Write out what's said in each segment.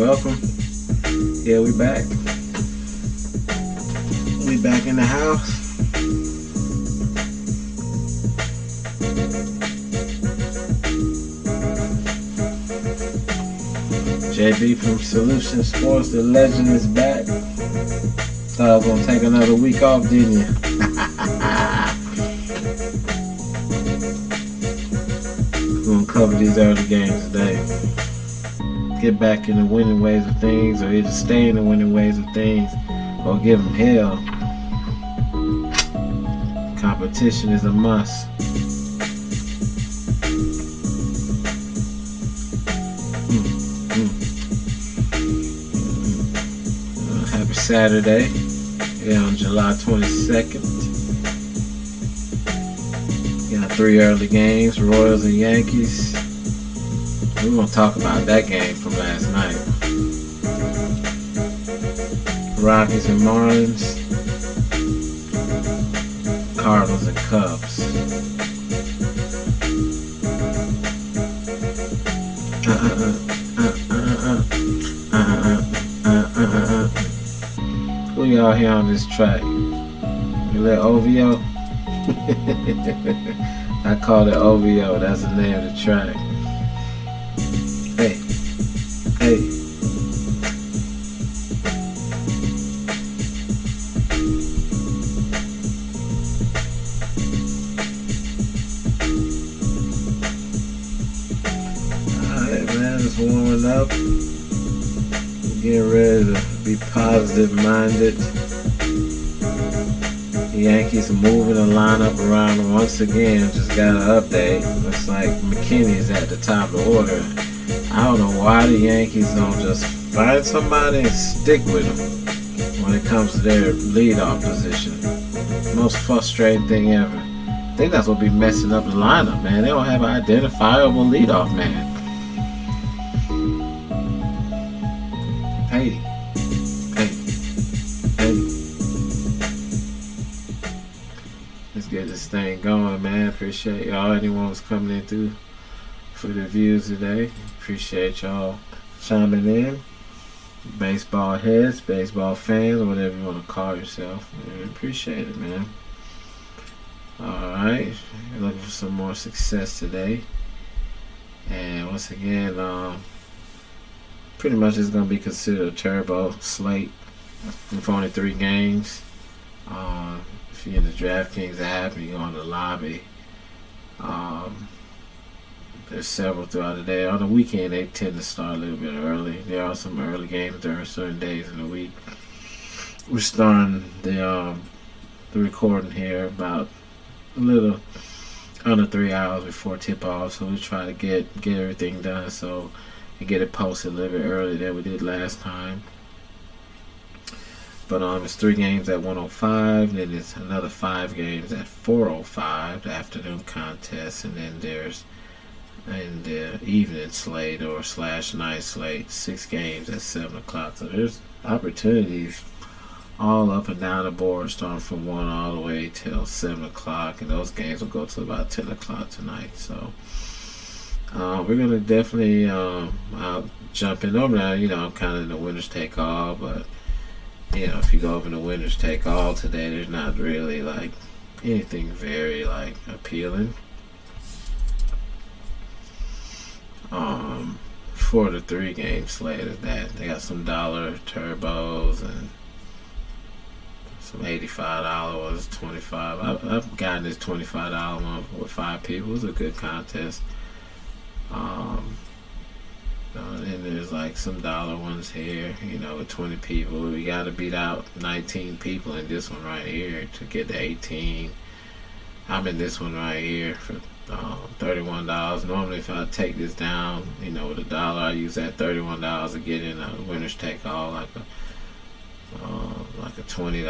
welcome. Yeah, we back. We back in the house. JB from Solution Sports, the legend, is back. Thought I was gonna take another week off, didn't you? We're gonna cover these early games today. Get back in the winning ways of things, or either stay in the winning ways of things, or give them hell. Competition is a must. Happy Saturday. Yeah, on July 22nd. Got 3 early games, Royals and Yankees. We're going to talk about that game from last night. Rockies and Marlins. Cardinals and Cubs. Who y'all hear on this track? You let OVO? I call it OVO. That's the name of the track. Hey. Alright, man, just warming up. Getting ready to be positive minded. The Yankees moving the lineup around once again. Just got an update. Looks like McKinney's at the top of the order. I don't know why the Yankees don't just find somebody and stick with them when it comes to their leadoff position. Most frustrating thing ever. I think that's what be messing up the lineup, man. They don't have an identifiable leadoff man. Hey. Let's get this thing going, man. Appreciate y'all. Anyone who's coming in through for the views today. Appreciate y'all chiming in. Baseball heads, baseball fans, whatever you want to call yourself. Man, appreciate it, man. Alright. Looking for some more success today. And once again, pretty much it's going to be considered a turbo slate with only 3 games. If you're in the DraftKings app and you go on the lobby, there's several throughout the day. On the weekend, they tend to start a little bit early. There are some early games during certain days in the week. We're starting the recording here about a little under 3 hours before tip-off, so we try to get everything done so and get it posted a little bit earlier than we did last time. But it's 3 games at 105, then it's another 5 games at 405, the afternoon contest, and then there's in the evening slate or / night slate, 6 games at 7 o'clock. So there's opportunities all up and down the board, starting from 1 all the way till 7 o'clock, and those games will go to about 10 o'clock tonight. So we're gonna definitely I'll jump in over now. I'm kind of in the winners take all, but if you go over the winners take all today, there's not really like anything very like appealing. For the 3 game slate is that they got some dollar turbos and some $85 ones, 25. I've gotten this $25 one with 5 people. It was a good contest. And there's like some dollar ones here, with 20 people. We got to beat out 19 people in this one right here to get to 18. I'm in this one right here for $31. Normally, if I take this down, with $1, I use that $31 to get in a winners take all, like a $20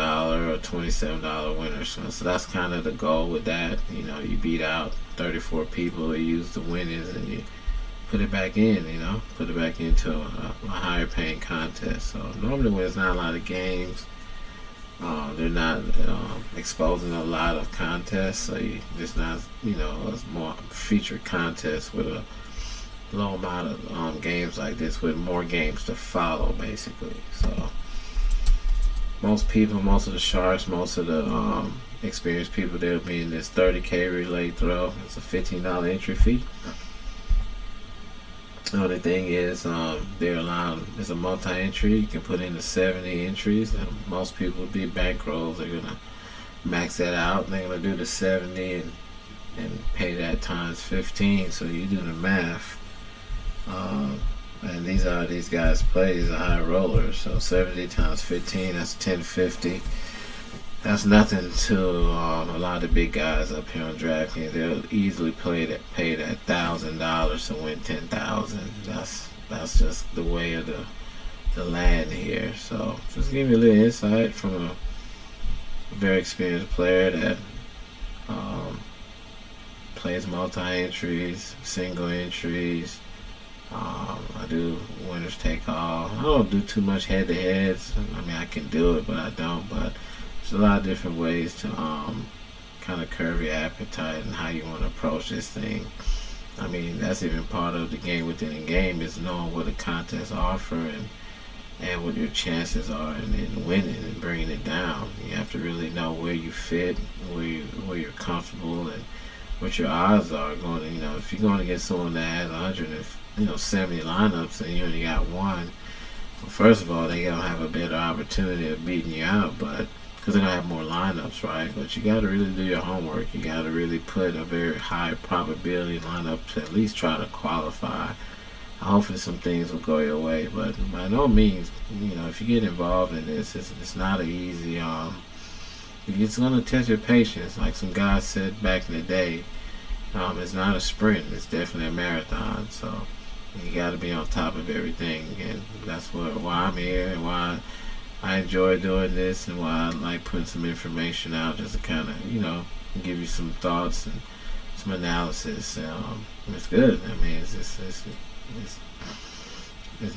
or $27 winner. So that's kind of the goal with that. You beat out 34 people, you use the winnings, and you put it back in, put it back into a higher paying contest. So normally when there's not a lot of games, they're not exposing a lot of contests, so it's not, it's more featured contests with a low amount of games like this with more games to follow, basically. So most people, most of the sharks, most of the experienced people, they'll be in this 30K relay throw. It's a $15 entry fee. The only thing is, they're allowed, it's a multi-entry. You can put in the 70 entries. Most people would be bankrolls. They're going to max that out. They're going to do the 70 and pay that times 15. So you do the math. And these guys play, these are high rollers. So 70 times 15, that's 1050. That's nothing to a lot of the big guys up here on DraftKings. They'll easily pay that $1,000 to win $10,000. That's just the way of the land here. So just give you a little insight from a very experienced player that plays multi-entries, single entries. I do winners take all. I don't do too much head-to-heads. I mean, I can do it, but I don't. But there's a lot of different ways to kind of curb your appetite and how you want to approach this thing. I mean, that's even part of the game within the game, is knowing what the contests offer and what your chances are in winning and bringing it down. You have to really know where you fit, where you're comfortable, and what your odds are going to, if you're going to get someone that has 170 lineups and you only got one, well, first of all, they're going to have a better opportunity of beating you out, but because they're going to have more lineups, right? But you got to really do your homework. You got to really put a very high probability lineup to at least try to qualify. Hopefully some things will go your way, but by no means, if you get involved in this, it's not an easy, it's going to test your patience. Like some guys said back in the day, it's not a sprint, it's definitely a marathon. So you got to be on top of everything, and that's why I'm here and why I enjoy doing this and why I like putting some information out, just to kind of, give you some thoughts and some analysis. It's good. I mean, it's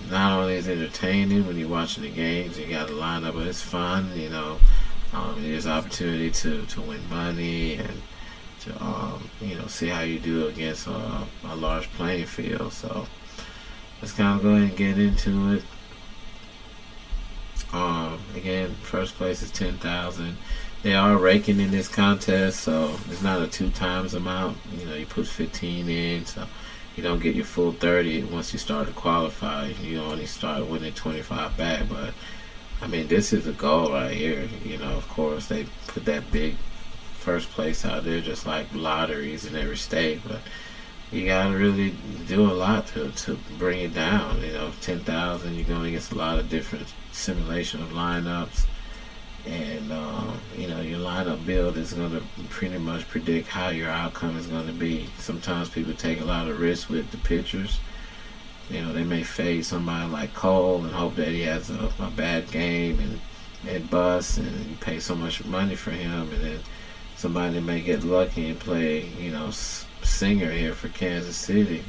not only is entertaining when you're watching the games, you got to line up, but it's fun. There's opportunity to win money and to see how you do against a large playing field. So let's kind of go ahead and get into it. Again, first place is 10,000. They are raking in this contest, so it's not a 2 times amount. You put 15 in, so you don't get your full 30 once you start to qualify. You only start winning 25 back, but I mean, this is a goal right here. Of course, they put that big first place out there, just like lotteries in every state, but you gotta really do a lot to bring it down. 10,000, you're going against a lot of different simulation of lineups, and your lineup build is going to pretty much predict how your outcome is going to be. Sometimes people take a lot of risks with the pitchers. They may fade somebody like Cole and hope that he has a bad game and it busts, and you pay so much money for him, and then somebody may get lucky and play, Singer here for Kansas City,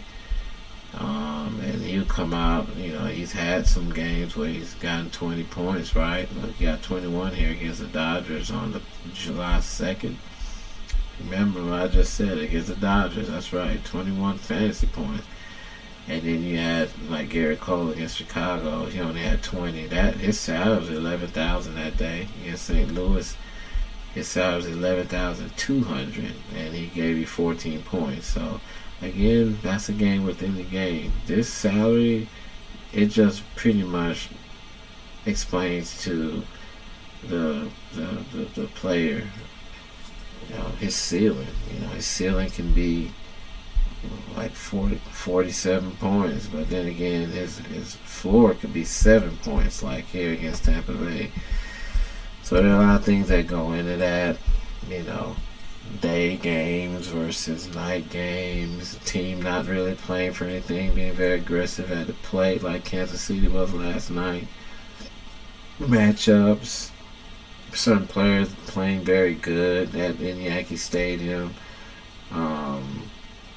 and he'll come out. He's had some games where he's gotten 20 points, right? Look, he got 21 here against the Dodgers on the July 2nd. Remember what I just said, against the Dodgers? That's right, 21 fantasy points. And then you had like Garrett Cole against Chicago. He only had 20. His salary was 11,000 that day against St. Louis. His salary was 11,200, and he gave you 14 points. So again, that's a game within the game. This salary, it just pretty much explains to the player, his ceiling. His ceiling can be like 47 points, but then again, his floor could be 7 points, like here against Tampa Bay. So there are a lot of things that go into that, day games versus night games, team not really playing for anything, being very aggressive at the plate like Kansas City was last night, matchups, certain players playing very good in Yankee Stadium.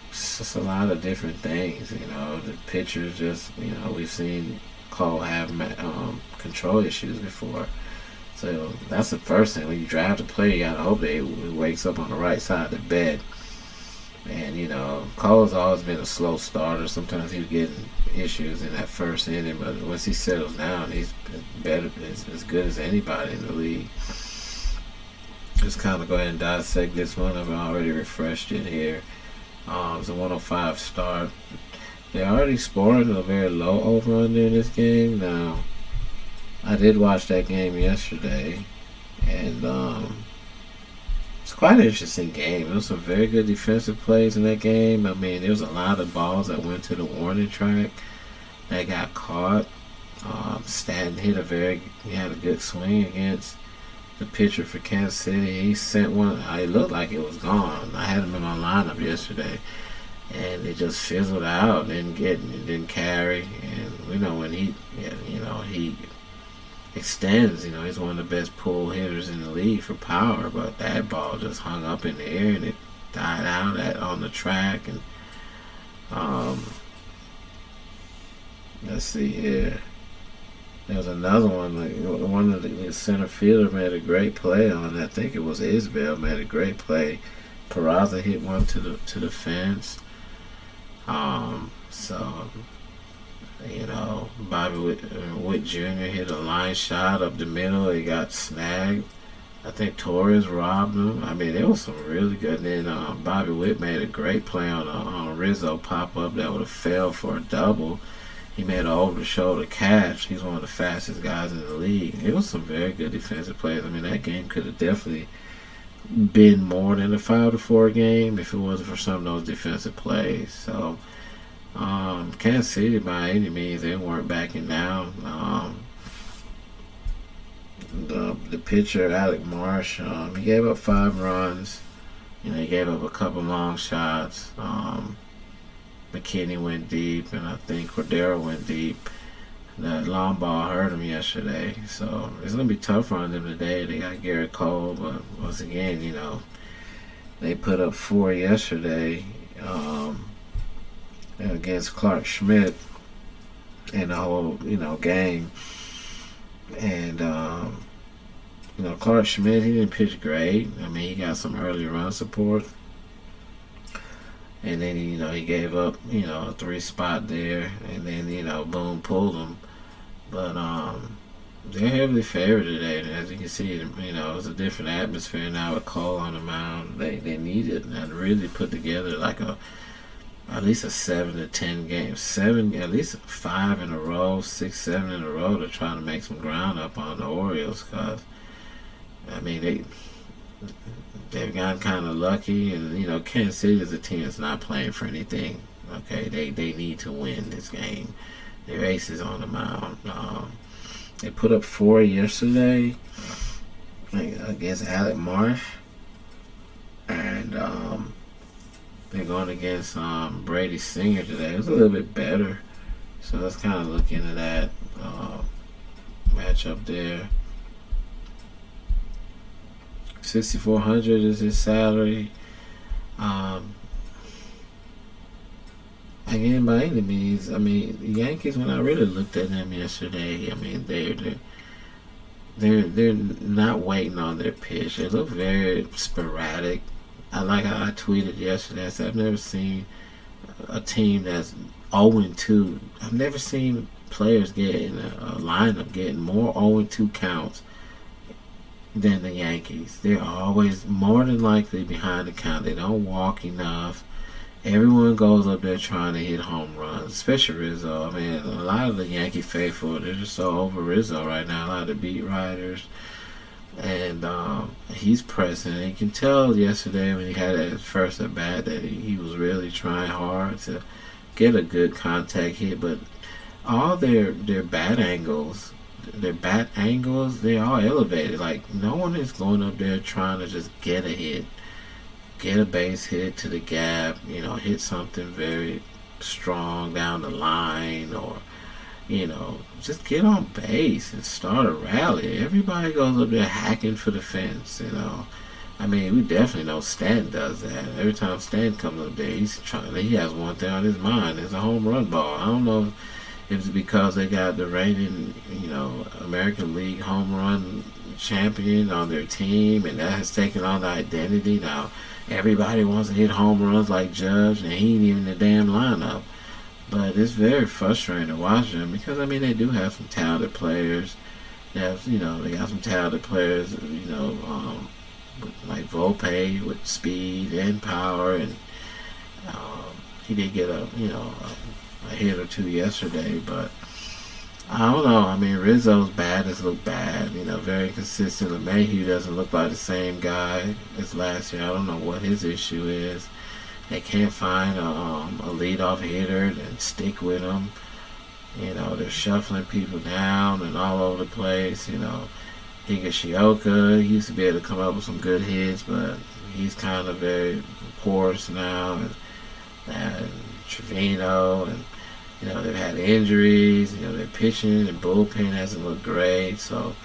It's just a lot of different things. The pitchers just, we've seen Cole have control issues before. So that's the first thing. When you draft a player, you gotta hope that he wakes up on the right side of the bed. And, Cole's always been a slow starter. Sometimes he was getting issues in that first inning, but once he settles down, he's better, as good as anybody in the league. Just kind of go ahead and dissect this one. I've already refreshed it here. It's a 105 start. They're already scoring a very low over-under in this game. Now, I did watch that game yesterday, and it's quite an interesting game. There was some very good defensive plays in that game. I mean, there was a lot of balls that went to the warning track that got caught. Stanton he had a good swing against the pitcher for Kansas City. He sent one. It looked like it was gone. I had him in my lineup yesterday, and it just fizzled out. Didn't carry. And we know when he extends. He's one of the best pull hitters in the league for power. But that ball just hung up in the air and it died out on the track. And let's see here. There was another one. One of the center fielder made a great play on it. I think it was Isbell made a great play. Peraza hit one to the fence. Bobby Witt Jr. hit a line shot up the middle. It got snagged. I think Torres robbed him. I mean, it was some really good. And then Bobby Witt made a great play on a Rizzo pop-up that would have fell for a double. He made an over-the-shoulder catch. He's one of the fastest guys in the league. It was some very good defensive plays. I mean, that game could have definitely been more than a 5-4 game if it wasn't for some of those defensive plays. So, Kansas City, by any means, they weren't backing down. The pitcher, Alec Marsh, he gave up 5 runs. He gave up a couple long shots. McKinney went deep, and I think Cordero went deep. That long ball hurt him yesterday, so it's going to be tough on them today. They got Garrett Cole, but once again, they put up 4 yesterday against Clark Schmidt in the whole, game. And, Clark Schmidt, he didn't pitch great. I mean, he got some early run support. And then, he gave up, a 3 spot there. And then, Boone pulled him. But they're heavily favored today. And as you can see, it was a different atmosphere now with Cole on the mound. They needed and really put together like at least a 7 to 10 games. At least 5 in a row, 6, 7 in a row to try to make some ground up on the Orioles. Because, I mean, they've gotten kind of lucky, and Kansas City is a team that's not playing for anything. Okay, they need to win this game. Their ace is on the mound. They put up 4 yesterday against Alec Marsh, and they're going against Brady Singer today. It was a little bit better, so let's kind of look into that matchup there. 6,400 is his salary. Again, by any means, I mean, the Yankees, when I really looked at them yesterday, I mean, they're not waiting on their pitch. They look very sporadic. I tweeted yesterday, I said, I've never seen a team that's 0-2. I've never seen players get in a lineup getting more 0-2 counts than the Yankees. They're always more than likely behind the count. They don't walk enough. Everyone goes up there trying to hit home runs, especially Rizzo. I mean, a lot of the Yankee faithful, they're just so over Rizzo right now. A lot of the beat writers. And he's pressing. And you can tell yesterday when he had his first at bat that he was really trying hard to get a good contact hit. But all their bat angles, they're all elevated. Like, no one is going up there trying to just get a hit, get a base hit to the gap, hit something very strong down the line, or, just get on base and start a rally. Everybody goes up there hacking for the fence, I mean, we definitely know Stanton does that. Every time Stanton comes up there, he has one thing on his mind. It's a home run ball. I don't know if it's because they got the reigning, American League home run champion on their team, and that has taken on the identity. Now, everybody wants to hit home runs like Judge, and he ain't even in the damn lineup. But it's very frustrating to watch them because, I mean, they do have some talented players. They have, they got some talented players, like Volpe with speed and power, and he did get a hit or two yesterday, but I don't know. I mean, Rizzo's batters look bad. Very consistent. LeMahieu doesn't look like the same guy as last year. I don't know what his issue is. They can't find a leadoff hitter and stick with him. They're shuffling people down and all over the place. Higashioka, he used to be able to come up with some good hits, but he's kind of very porous now. And Trevino, and they've had injuries. Their pitching and bullpen hasn't looked great. So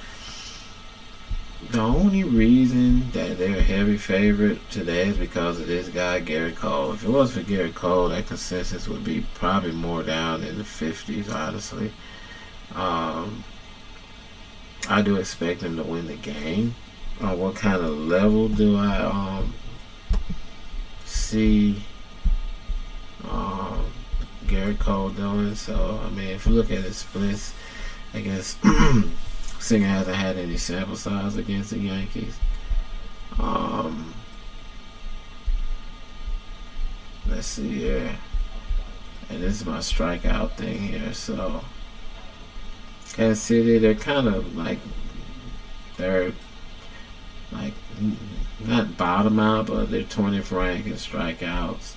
the only reason that they're a heavy favorite today is because of this guy, Garrett Cole. If it wasn't for Garrett Cole, that consensus would be probably more down in the 50s, honestly. I do expect them to win the game. What kind of level do I see Garrett Cole doing? So, I mean, if you look at his splits, I guess Singer hasn't had any sample size against the Yankees. Let's see here. And this is my strikeout thing here. So, Kansas City, they're kind of they're not bottom out, but they're 20th ranked in strikeouts.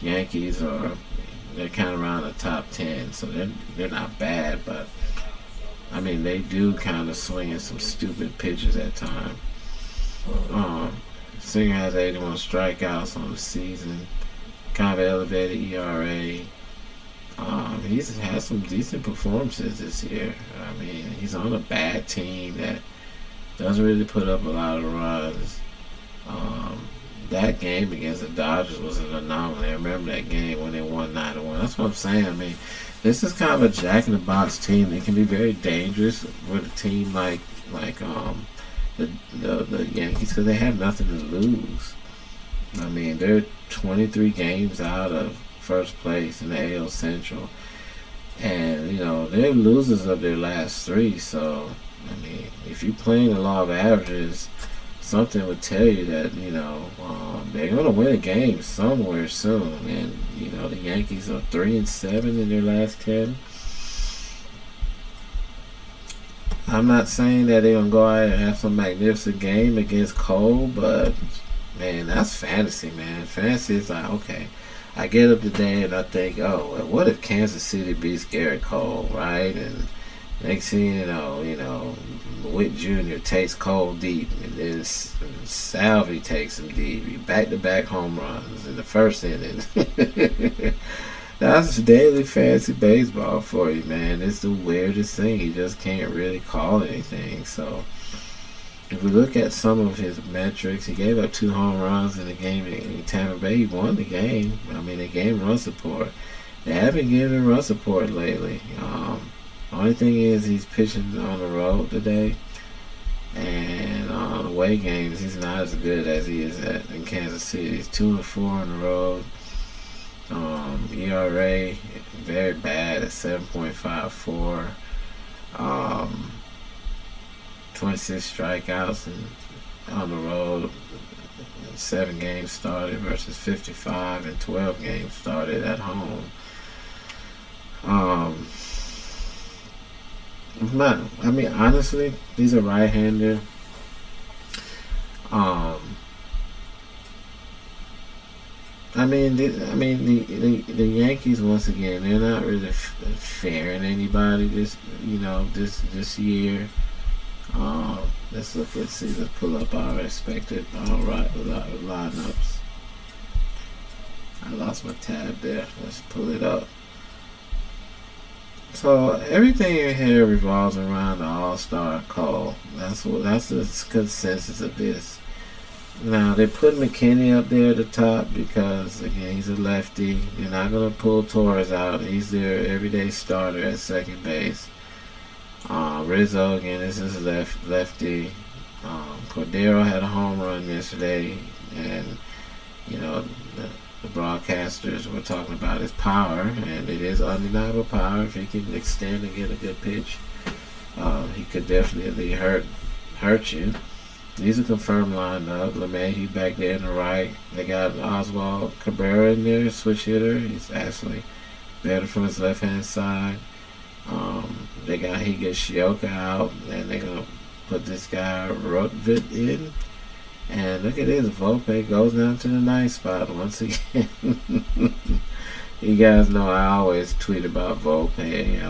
Yankees they're kind of around the top 10, so they're not bad, but I mean, they do kind of swing in some stupid pitches at times. Singer has 81 strikeouts on the season. Kind of elevated ERA. He's had some decent performances this year. I mean, he's on a bad team that doesn't really put up a lot of runs. That game against the Dodgers was an anomaly. I remember that game when they won 9-1. That's what I'm saying. I mean, this is kind of a jack-in-the-box team. It can be very dangerous with a team like the Yankees because they have nothing to lose. I mean, they're 23 games out of first place in the AL Central. And, they're losers of their last three. So, I mean, if you're playing the law of averages, something would tell you that, they're going to win a game somewhere soon. And, the Yankees are 3-7 in their last 10. I'm not saying that they're going to go out and have some magnificent game against Cole, but, man, that's fantasy, man. Fantasy is like, okay, I get up today and I think, oh, well, what if Kansas City beats Garrett Cole, right? And next thing you know, Witt Jr. takes Cole deep, and then Salvi takes him deep. Back-to-back home runs in the first inning. That's daily fantasy baseball for you, man. It's the weirdest thing. You just can't really call anything. So, if we look at some of his metrics, he gave up 2 home runs in the game in Tampa Bay. He won the game. I mean, they gave him run support. They haven't given run support lately. Only thing is he's pitching on the road today, and on away games he's not as good as he is in Kansas City. He's 2-4 on the road. ERA very bad at 7.54. 26 strikeouts on the road. 7 games started versus 55 and 12 games started at home. I mean, honestly, he's a right-hander. I mean, the Yankees, once again, they're not really fairing anybody this year. Let's pull up our expected lineups. I lost my tab there. Let's pull it up. So everything in here revolves around the All-Star Cole. That's the consensus of this. Now they're putting McKinney up there at the top because again he's a lefty. They're not gonna pull Torres out. He's their everyday starter at second base. Rizzo, again, this is lefty. Cordero had a home run yesterday, and you know the broadcasters were talking about his power, and it is undeniable power. If he can extend and get a good pitch, he could definitely hurt you. These are confirmed lineup. LeMahieu back there in the right. They got Oswald Cabrera in there, switch hitter. He's actually better from his left hand side. They got Higashioka out, and they're gonna put this guy Rotvit in. And look at this, Volpe goes down to the ninth spot once again. You guys know I always tweet about Volpe.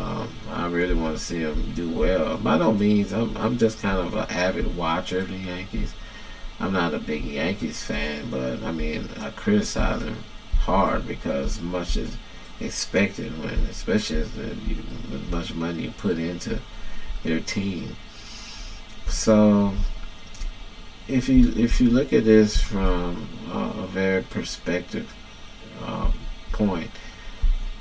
I really want to see him do well. By no means, I'm just kind of an avid watcher of the Yankees. I'm not a big Yankees fan, but I mean, I criticize him hard because much is expected when, especially as much money you put into their team. So if you look at this from a very perspective point,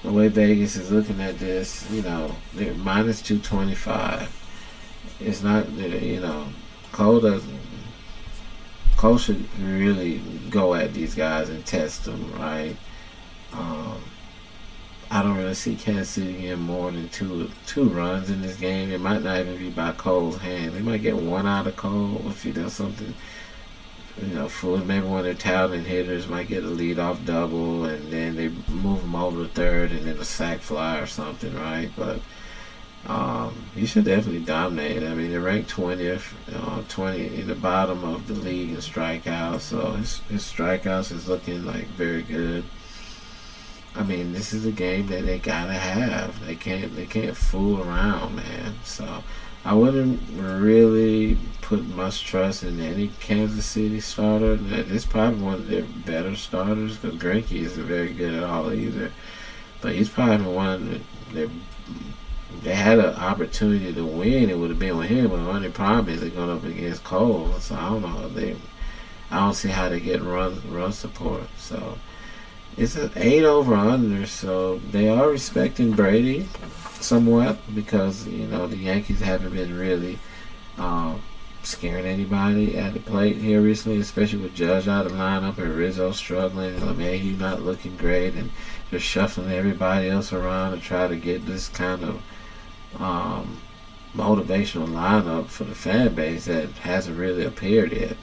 the way Vegas is looking at this, they're minus 225. It's not, Cole should really go at these guys and test them, right? I don't really see Kansas City getting more than two runs in this game. It might not even be by Cole's hand. They might get one out of Cole if he does something, foolish. Maybe one of their talented hitters might get a leadoff double, and then they move him over to third, and then a sac fly or something, right? But he should definitely dominate. I mean, they're ranked 20th, 20 in the bottom of the league in strikeouts, so his strikeouts is looking like very good. I mean, this is a game that they gotta have. They can't fool around, man. So I wouldn't really put much trust in any Kansas City starter. This is probably one of their better starters because Greinke isn't very good at all either. But he's probably one that they had an opportunity to win. It would have been with him, but the only problem is they're going up against Cole. So I don't know. I don't see how they get run support. So it's an 8 over under, so they are respecting Brady somewhat because the Yankees haven't been really scaring anybody at the plate here recently, especially with Judge out of the lineup and Rizzo struggling and LeMahieu not looking great, and they're shuffling everybody else around to try to get this kind of motivational lineup for the fan base that hasn't really appeared yet.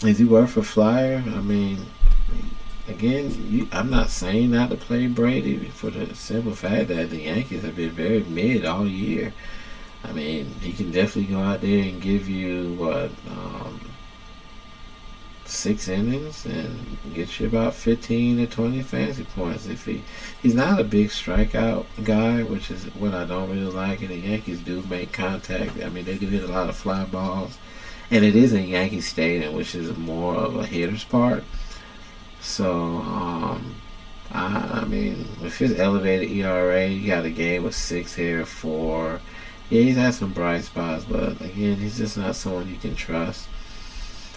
Is he worth a flyer? I mean, again, I'm not saying not to play Brady for the simple fact that the Yankees have been very mid all year. I mean, he can definitely go out there and give you 6 innings and get you about 15 to 20 fantasy points. If he's not a big strikeout guy, which is what I don't really like, and the Yankees do make contact. I mean, they do hit a lot of fly balls, and it is in Yankee Stadium, which is more of a hitter's park. So, I mean, with his elevated ERA, he got a game with 6 here, 4. Yeah, he's had some bright spots, but again, he's just not someone you can trust.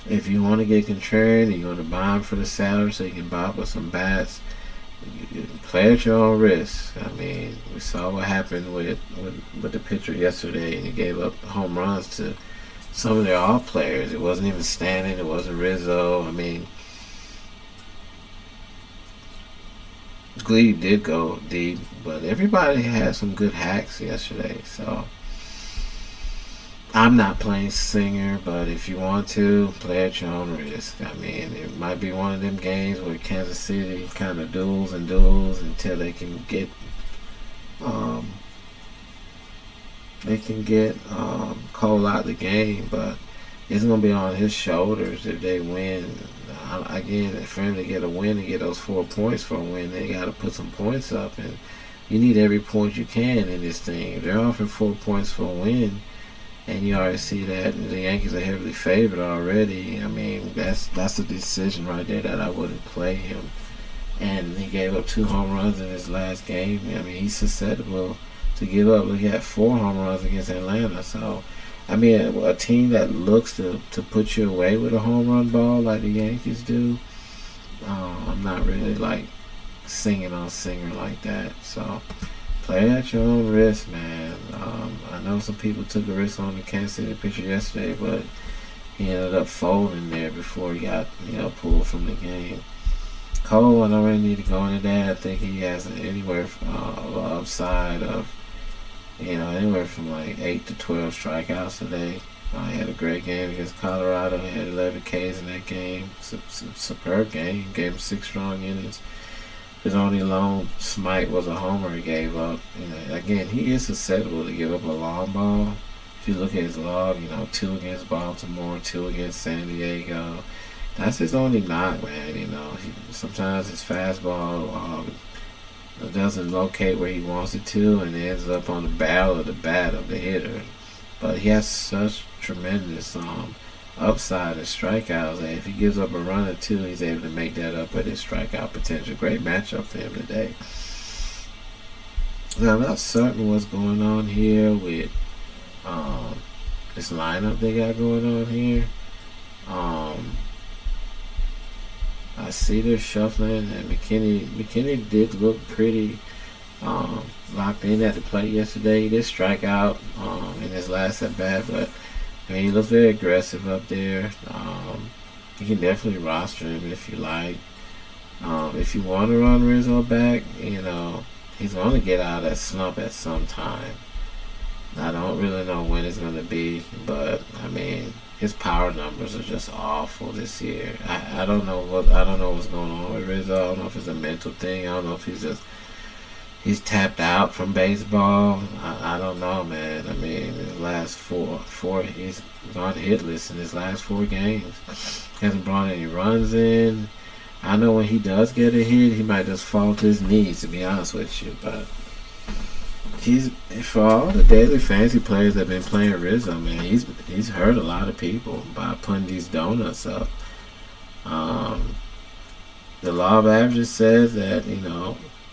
If you want to get contrarian and you want to buy him for the salary so you can buy up with some bats, you play at your own risk. I mean, we saw what happened with the pitcher yesterday, and he gave up home runs to some of their off players. It wasn't even Stanton, it wasn't Rizzo. I mean, Glebe did go deep, but everybody had some good hacks yesterday. So I'm not playing Singer, but if you want to, play at your own risk. I mean, it might be one of them games where Kansas City kind of duels until they can get Cole out the game, but it's going to be on his shoulders if they win. Again, for him to get a win and get those 4 points for a win, they got to put some points up, and you need every point you can in this thing. If they're offering 4 points for a win, and you already see that the Yankees are heavily favored already, I mean, that's a decision right there that I wouldn't play him. And he gave up 2 home runs in his last game. I mean, he's susceptible to give up. He had 4 home runs against Atlanta, so I mean, a team that looks to put you away with a home run ball like the Yankees do, I'm not really like singing on Singer like that. So Play at your own risk, man. I know some people took a risk on the Kansas City pitcher yesterday, but he ended up folding there before he got pulled from the game. Cole, I don't really need to go into that. I think he has anywhere from upside of anywhere from like 8 to 12 strikeouts today. He had a great game against Colorado. He had 11 Ks in that game. Superb game. Gave him 6 strong innings. His only lone smite was a homer he gave up. Again, he is susceptible to give up a long ball. If you look at his log, 2 against Baltimore, 2 against San Diego. That's his only knock, man. Sometimes his fastball doesn't locate where he wants it to, and it ends up on the barrel of the bat of the hitter. But he has such tremendous upside and strikeouts that if he gives up a run or two, he's able to make that up with his strikeout potential. Great matchup for him today. Now, I'm not certain what's going on here with this lineup they got going on here. I see they're shuffling, and McKinney did look pretty locked in at the plate yesterday. He did strike out in his last at bat, but he looks very aggressive up there. You can definitely roster him if you like. If you want to run Rizzo back, he's going to get out of that slump at some time. I don't really know when it's going to be, but his power numbers are just awful this year. I don't know what's going on with Rizzo. I don't know if it's a mental thing. I don't know if he's tapped out from baseball. I don't know, man. His last four he's gone hitless in his last 4 games. Hasn't brought any runs in. I know when he does get a hit, he might just fall to his knees, to be honest with you. But for all the daily fantasy players that have been playing Rizzo, man, he's hurt a lot of people by putting these donuts up. The law of averages says that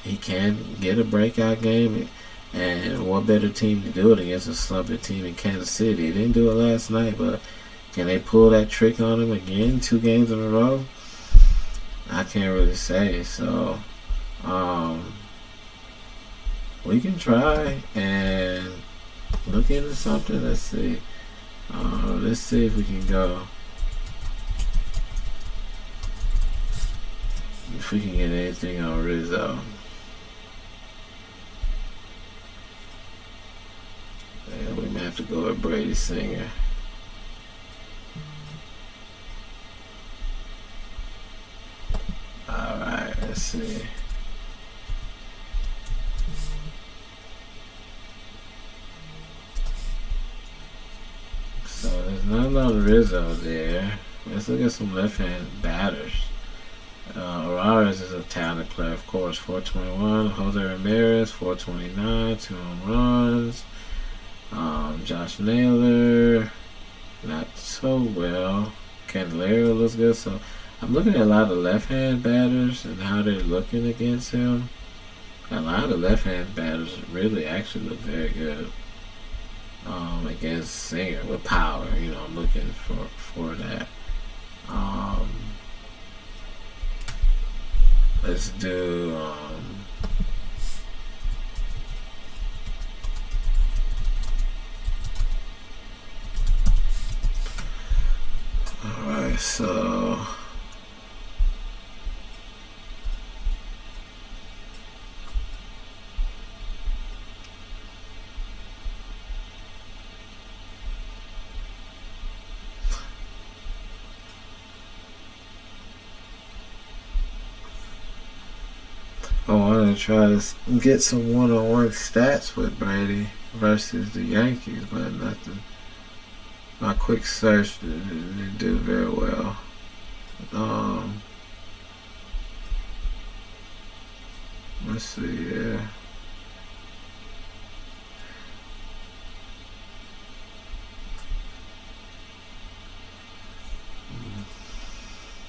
he can get a breakout game, and what better team to do it against a slumping team in Kansas City? They didn't do it last night, but can they pull that trick on him again 2 games in a row? I can't really say. So we can try and look into something. Let's see. Let's see if we can go. If we can get anything on Rizzo. Yeah, we may have to go with Brady Singer. Alright, let's see. So there's nothing on Rizzo there. Let's look at some left-hand batters. Araras is a talented player, of course. 421. Jose Ramirez, 429. 2 home runs. Josh Naylor, not so well. Candelario looks good. So I'm looking at a lot of left-hand batters and how they're looking against him. A lot of left-hand batters really actually look very good against Singer with power. I'm looking for that. Let's do alright, so I want to try to get some one-on-one stats with Brady versus the Yankees, but nothing. My quick search didn't do very well. Let's see here.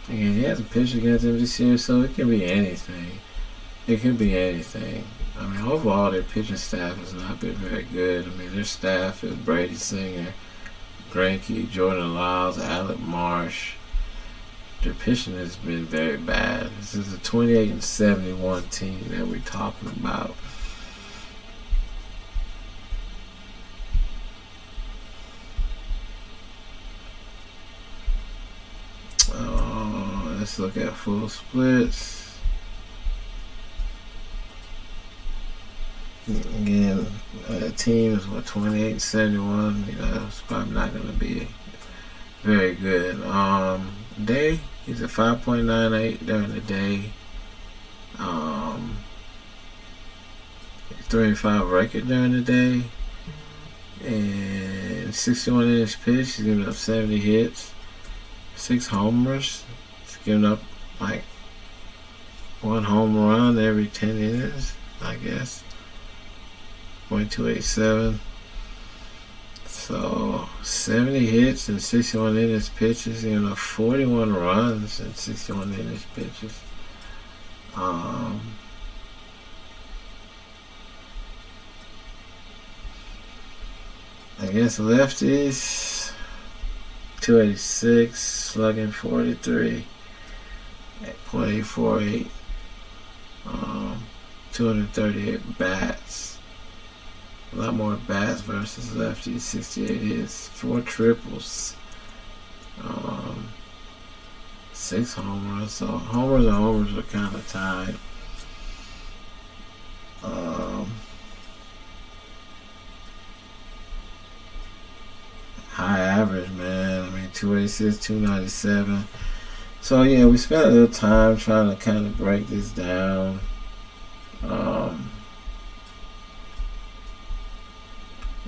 Again, he hasn't pitched against him this year, so it can be anything. It can be anything. Overall, their pitching staff has not been very good. Their staff is Brady Singer, Greinke, Jordan Lyles, Alec Marsh. Their pitching has been very bad. This is a 28-71 team that we're talking about. let's look at full splits. Again, team is 28-71. It's probably not going to be very good. Day, he's a 5.98 during the day. 3-5 record during the day. And 61 innings pitched. He's giving up 70 hits, 6 homers. He's giving up like 1 home run every 10 innings, I guess. .287. So 70 hits and 61 innings pitches. He's giving up 41 runs and 61 innings pitches. Against lefties, 286, slugging 43, at .848, 238 bats. A lot more bats versus lefties, 68 hits, 4 triples, 6 home runs. So homers and homers are kind of tied. High average, man. 286, 297. So yeah, we spent a little time trying to kind of break this down.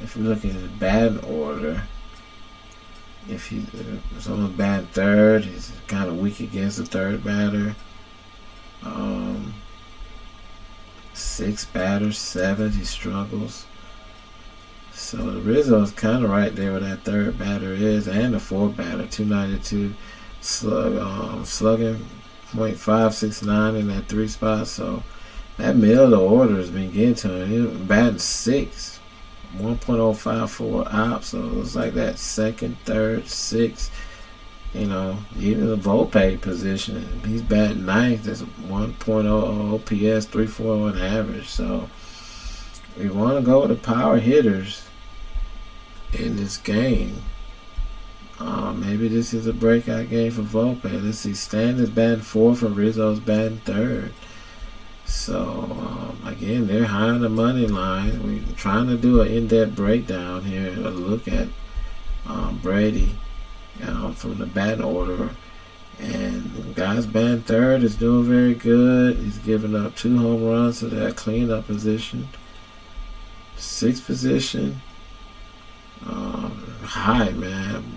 If we look at the batting order, if he's someone's batting third, he's kind of weak against the third batter. 6 batters, 7, he struggles. So the Rizzo's kind of right there where that third batter is, and the fourth batter, 292, slugging .569 in that 3 spot. So that middle of the order has been getting to him. He's batting 6, 1.054 ops. So it's like that second, third, 6. Even the Volpe position, he's batting 9th. That's 1.00 OPS, 341 average. So we want to go with the power hitters in this game. Maybe this is a breakout game for Volpe. Let's see. Stan is batting 4th and Rizzo's batting 3rd. So, again, they're high on the money line. We're trying to do an in-depth breakdown here, a look at Brady from the batting order. And the guy's batting 3rd is doing very good. He's giving up 2 home runs to that cleanup position. 6th position. High, man.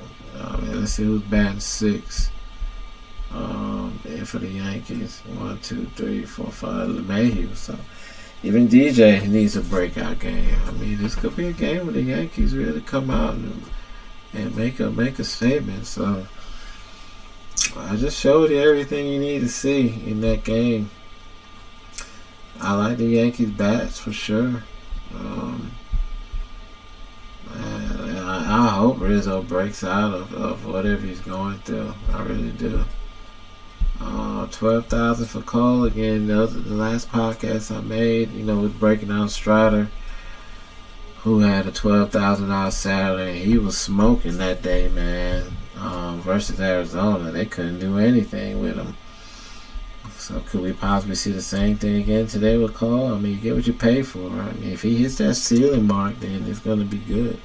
Let's see who's batting 6. And for the Yankees, 1, 2, 3, 4, 5. LeMahieu. So even DJ needs a breakout game. This could be a game where the Yankees really come out and make a statement. So I just showed you everything you need to see in that game. I like the Yankees bats for sure. I hope Rizzo breaks out of whatever he's going through. I really do. 12,000 for Cole. Again, the last podcast I made, was breaking down Strider, who had a $12,000 salary, and he was smoking that day, man. Versus Arizona, they couldn't do anything with him. So could we possibly see the same thing again today with Cole? You get what you pay for. If he hits that ceiling mark, then it's going to be good.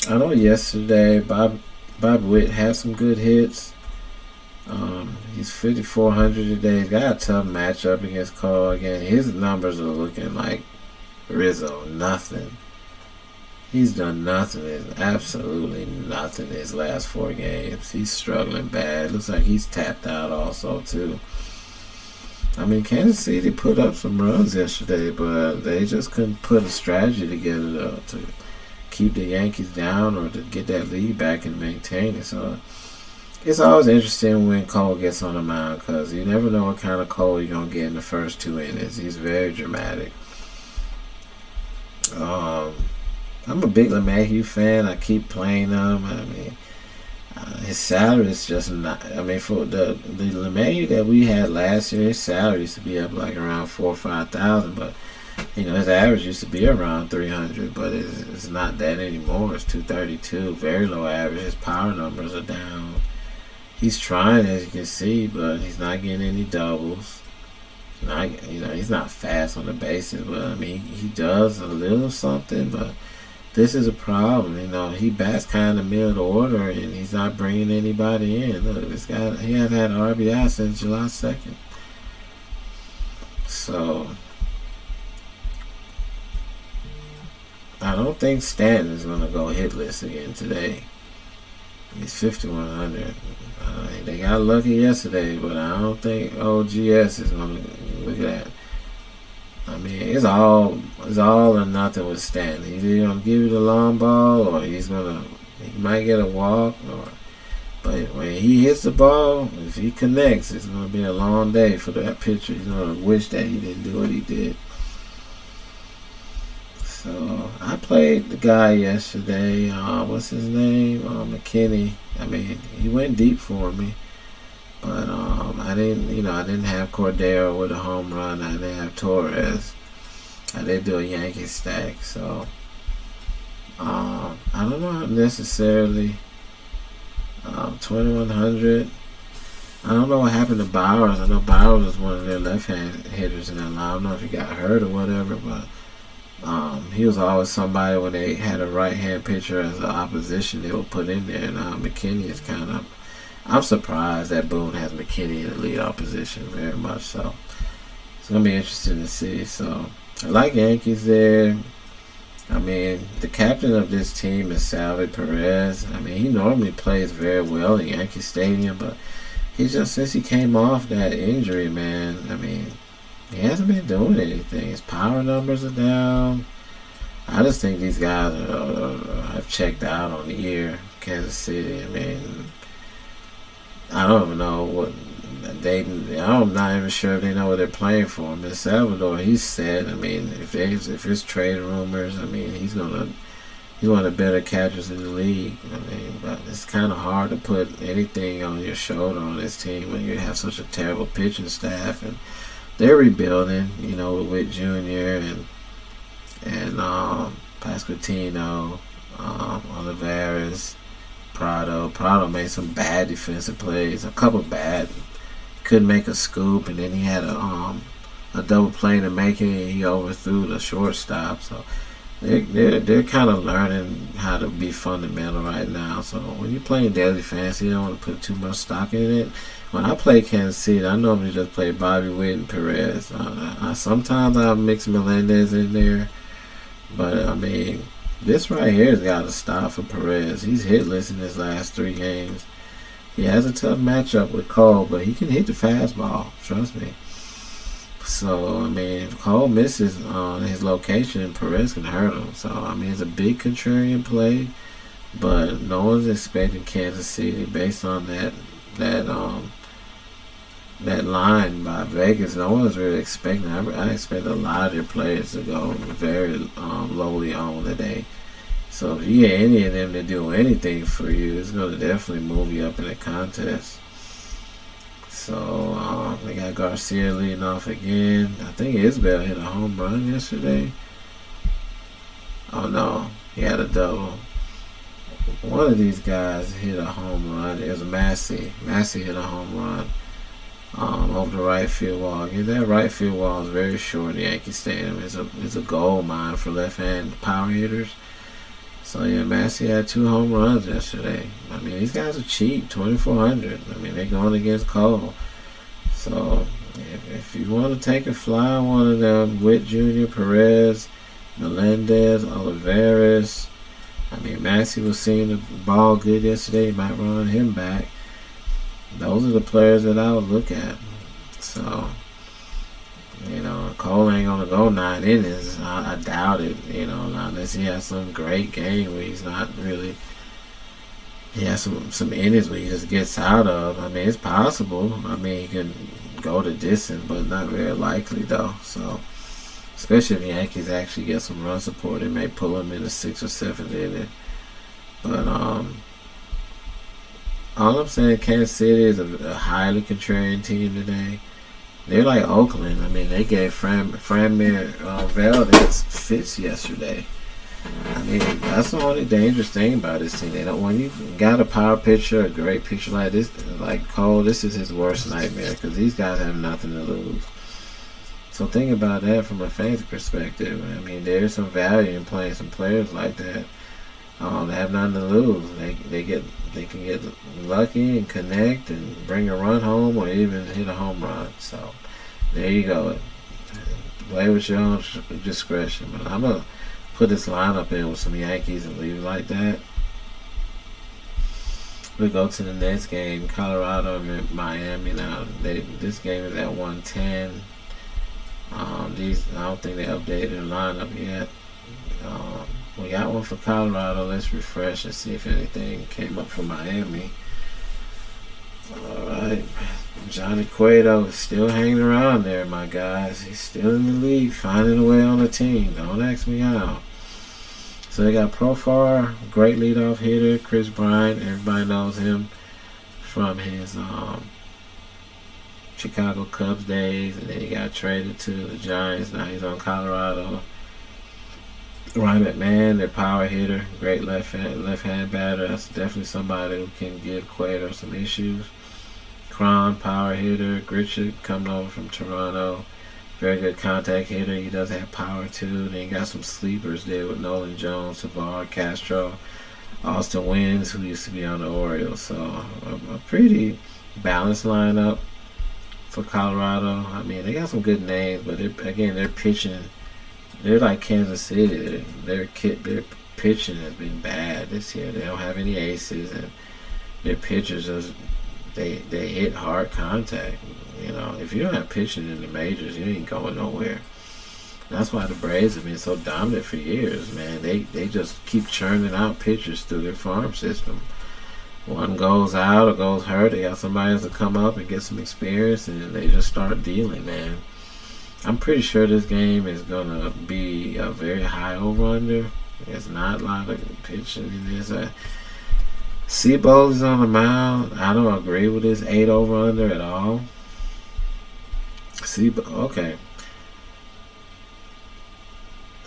I know yesterday Bob Witt had some good hits. He's 5,400 today. He's got a tough matchup against Cole. Again, his numbers are looking like Rizzo, nothing. He's done nothing, absolutely nothing in his last 4 games. He's struggling bad. Looks like he's tapped out also, too. Kansas City put up some runs yesterday, but they just couldn't put a strategy together to keep the Yankees down or to get that lead back and maintain it. So it's always interesting when Cole gets on the mound because you never know what kind of Cole you're going to get in the first 2 innings. He's very dramatic. I'm a big LeMahieu fan. I keep playing him. His salary is just not. For the LeMahieu that we had last year, his salary used to be up like around 4,000 or 5,000. But His average used to be around 300, but it's not that anymore. It's 232, very low average. His power numbers are down. He's trying, as you can see, but he's not getting any doubles. He's not fast on the bases, but I mean, he does a little something, but this is a problem. He bats kind of middle order, and he's not bringing anybody in. Look, this guy, he hasn't had an RBI since July 2nd. So I don't think Stanton is going to go hitless again today. He's 5,100. They got lucky yesterday, but I don't think OGS is going to look at that. I mean, it's all or nothing with Stanton. He's either going to give you the long ball, or he might get a walk. But when he hits the ball, if he connects, it's going to be a long day for that pitcher. He's going to wish that he didn't do what he did. So I played the guy yesterday. What's his name? McKinney. I mean, he went deep for me, but I didn't have Cordero with a home run. I didn't have Torres. I did do a Yankee stack, so I don't know necessarily. 2,100. I don't know what happened to Bowers. I know Bowers was one of their left-hand hitters in that line. I don't know if he got hurt or whatever, but he was always somebody when they had a right-hand pitcher as an opposition they would put in there. And McKinney is kind of... I'm surprised that Boone has McKinney in the lead opposition, very much so. It's going to be interesting to see. So, I like Yankees there. I mean, the captain of this team is Salvy Perez. I mean, he normally plays very well in Yankee Stadium, but he just, since he came off that injury, man, I mean, he hasn't been doing anything. His power numbers are down. I just think these guys have checked out on the year. Kansas City, I mean, I don't even know what I'm not even sure if they know what they're playing for. In Salvador, he's said, I mean, if it's trade rumors, I mean, he's one of the better catchers in the league. I mean, but it's kind of hard to put anything on your shoulder on this team when you have such a terrible pitching staff, and they're rebuilding, with Witt Jr. and Pasquantino, Olivares, Prado. Prado made some bad defensive plays, a couple bad. Couldn't make a scoop, and then he had a double play to make it, and he overthrew the shortstop. So they're kind of learning how to be fundamental right now. So when you're playing daily fantasy, you don't want to put too much stock in it. When I play Kansas City, I normally just play Bobby Witt and Perez. Sometimes I mix Melendez in there, but I mean, this right here has got to stop for Perez. He's hitless in his last 3 games. He has a tough matchup with Cole, but he can hit the fastball. Trust me. So, I mean, if Cole misses on his location, Perez can hurt him. So, I mean, it's a big contrarian play, but no one's expecting Kansas City based on that line by Vegas. No one's really expecting. I expect a lot of their players to go very lowly on today. So if you get any of them to do anything for you, it's going to definitely move you up in the contest. So they got Garcia leading off again. I think Isbell hit a home run yesterday. Oh no, he had a double. One of these guys hit a home run. It was Massey. Massey hit a home run over the right field wall. Again, that right field wall is very short in Yankee Stadium. It's a gold mine for left-hand power hitters. So yeah, Massey had 2 home runs yesterday. I mean, these guys are cheap, 2,400. I mean, they're going against Cole. So if you want to take a fly on one of them, Witt Jr., Perez, Melendez, Olivares. I mean, Massey was seeing the ball good yesterday. You might run him back. Those are the players that I would look at. So, Cole ain't going to go 9 innings. I doubt it, unless he has some great game where he's not really... He has some innings where he just gets out of. I mean, it's possible. I mean, he can go the distance, but not very likely, though. So, especially if the Yankees actually get some run support, it may pull him in the 6th or 7th inning. But, all I'm saying, Kansas City is a highly contrarian team today. They're like Oakland. I mean, they gave Framir Valdez fits yesterday. I mean, that's the only dangerous thing about this team. They don't, when you got a power pitcher, a great pitcher like this, like Cole, this is his worst nightmare because these guys have nothing to lose. So think about that from a fan's perspective. I mean, there's some value in playing some players like that. They have nothing to lose. They can get lucky and connect and bring a run home or even hit a home run. So there you go. Play with your own discretion. But I'm gonna put this lineup in with some Yankees and leave it like that. We go to the next game, Colorado and Miami. Now this game is at 110. I don't think they updated the lineup yet. We got one for Colorado. Let's refresh and see if anything came up for Miami. Alright. Johnny Cueto is still hanging around there, my guys. He's still in the league, finding a way on the team. Don't ask me how. So they got Profar, great leadoff hitter, Chris Bryant. Everybody knows him from his Chicago Cubs days, and then he got traded to the Giants. Now he's on Colorado. Ryan McMahon, their power hitter, great left-hand batter. That's definitely somebody who can give Cueto some issues. Cron, power hitter. Grichuk coming over from Toronto, very good contact hitter. He does have power too. Then you got some sleepers there with Nolan Jones, Savard, Castro, Austin Wynns, who used to be on the Orioles. So a pretty balanced lineup for Colorado. I mean, they got some good names, but they're pitching. They're like Kansas City. Their pitching has been bad this year. They don't have any aces, and their pitchers they hit hard contact. You know, if you don't have pitching in the majors, you ain't going nowhere. That's why the Braves have been so dominant for years, man. They just keep churning out pitchers through their farm system. One goes out or goes hurt, they got somebody else to come up and get some experience, and they just start dealing, man. I'm pretty sure this game is going to be a very high over-under. There's not a lot of pitching in this. Seabold is on the mound. I don't agree with this 8 over-under at all. Okay.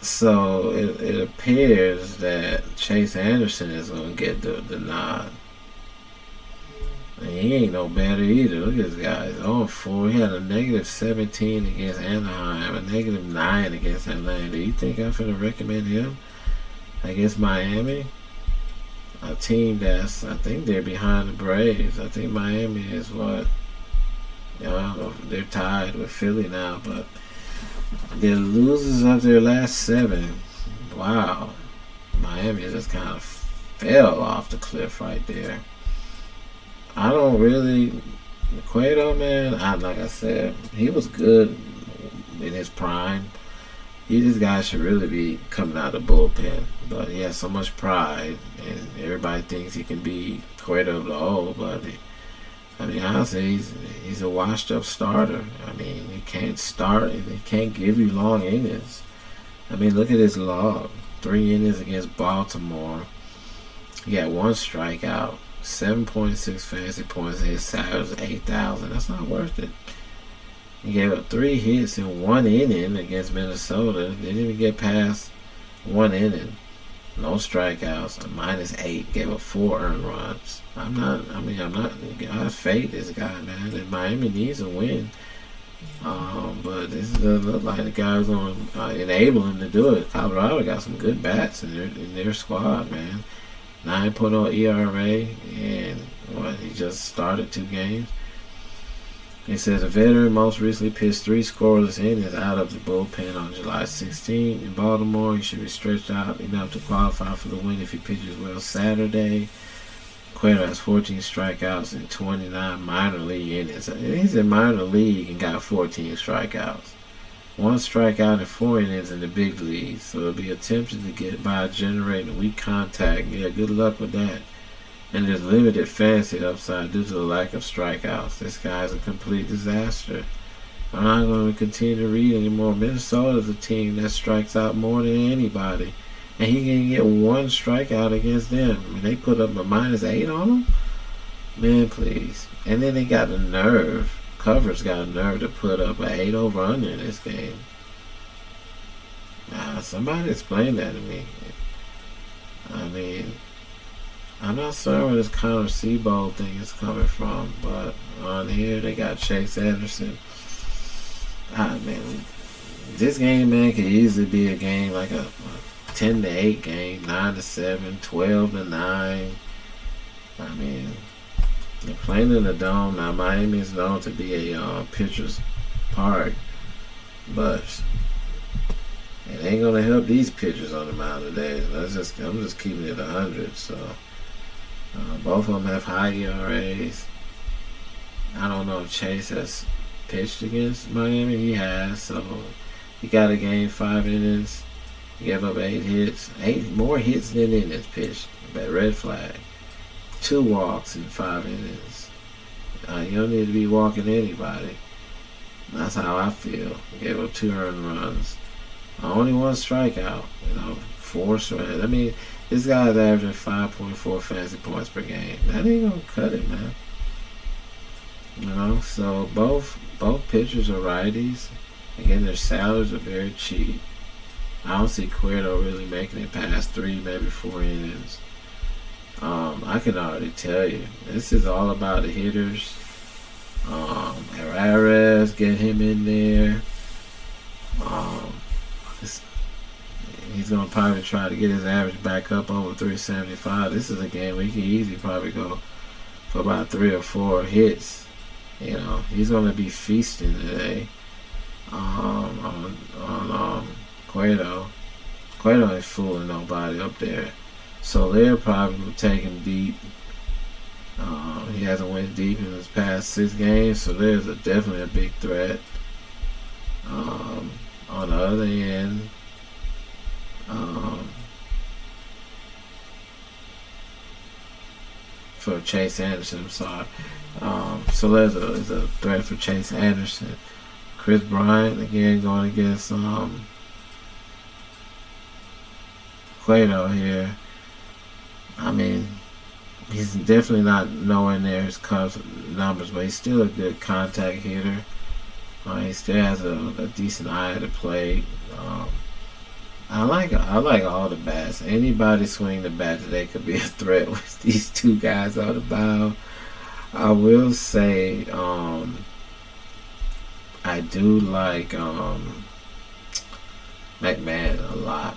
So it appears that Chase Anderson is going to get the nod. And he ain't no better either. Look at this guy. He's 0-4. He had a -17 against Anaheim, a -9 against Atlanta. Do you think I'm going to recommend him against Miami? A team that's, I think they're behind the Braves. I think Miami is what? I don't know if they're tied with Philly now, but they're losers of their last 7. Wow. Miami just kind of fell off the cliff right there. I don't really, Cueto, man, like I said, he was good in his prime. This guy should really be coming out of the bullpen. But he has so much pride, and everybody thinks he can be Cueto of the old, but I mean, honestly, he's a washed-up starter. I mean, he can't start, and he can't give you long innings. I mean, look at his log. 3 innings against Baltimore. He had 1 strikeout. 7.6 fantasy points. His salary was 8,000. That's not worth it. He gave up 3 hits in 1 inning against Minnesota. Didn't even get past 1 inning. No strikeouts. A -8. Gave up 4 earned runs. I'm not. I fade this guy, man. And Miami needs a win. But this doesn't look like the guy's going to enable him to do it. Colorado got some good bats in their squad, man. 9.0 ERA, and he just started 2 games. It says a veteran most recently pitched 3 scoreless innings out of the bullpen on July 16th in Baltimore. He should be stretched out enough to qualify for the win if he pitches well Saturday. Cueto has 14 strikeouts in 29 minor league innings. He's in minor league and got 14 strikeouts. 1 strikeout in 4 innings in the big leagues, so it'll be attempted to get by generating weak contact. Yeah, good luck with that. And there's limited fantasy upside due to the lack of strikeouts. This guy's a complete disaster. I'm not going to continue to read anymore. Minnesota's a team that strikes out more than anybody, and he can get 1 strikeout against them. I mean, they put up a -8 on him. Man, please. And then they got the nerve covers got a nerve to put up an 8 over under in this game. Somebody explain that to me. I mean, I'm not sure where this Connor Seabold thing is coming from, but on here they got Chase Anderson. Man, this game, man, could easily be a game like a 10-8 game, 9-7, 12-9. I mean, they're playing in the Dome. Now, Miami is known to be a pitcher's park, but it ain't gonna help these pitchers on the mound today. I'm just keeping it 100. So both of them have high ERAs. I don't know if Chase has pitched against Miami. He has. So he got a game, 5 innings. He gave up 8 hits. 8 more hits than innings pitched. But red flag. 2 walks in 5 innings. You don't need to be walking anybody. That's how I feel. He gave up 2 earned runs. Only 1 strikeout. 4 strikeouts. I mean, this guy's averaging 5.4 fantasy points per game. That ain't gonna cut it, man. So both pitchers are righties. Again, their salaries are very cheap. I don't see Cueto really making it past 3, maybe 4 innings. I can already tell you, this is all about the hitters. Herrera, get him in there. He's going to probably try to get his average back up over 375. This is a game where he can easily probably go for about 3 or 4 hits. He's going to be feasting today on Cueto. Cueto ain't fooling nobody up there. So they're probably going to take him deep. He hasn't went deep in his past 6 games, so there's definitely a big threat. On the other end, for Chase Anderson, I'm sorry. So there's a threat for Chase Anderson. Chris Bryant again going against Cueto here. I mean, he's definitely not nowhere near his Cubs numbers, but he's still a good contact hitter. He still has a decent eye to play. I like all the bats. Anybody swing the bat today could be a threat with these 2 guys on the mound. I will say I do like McMahon a lot.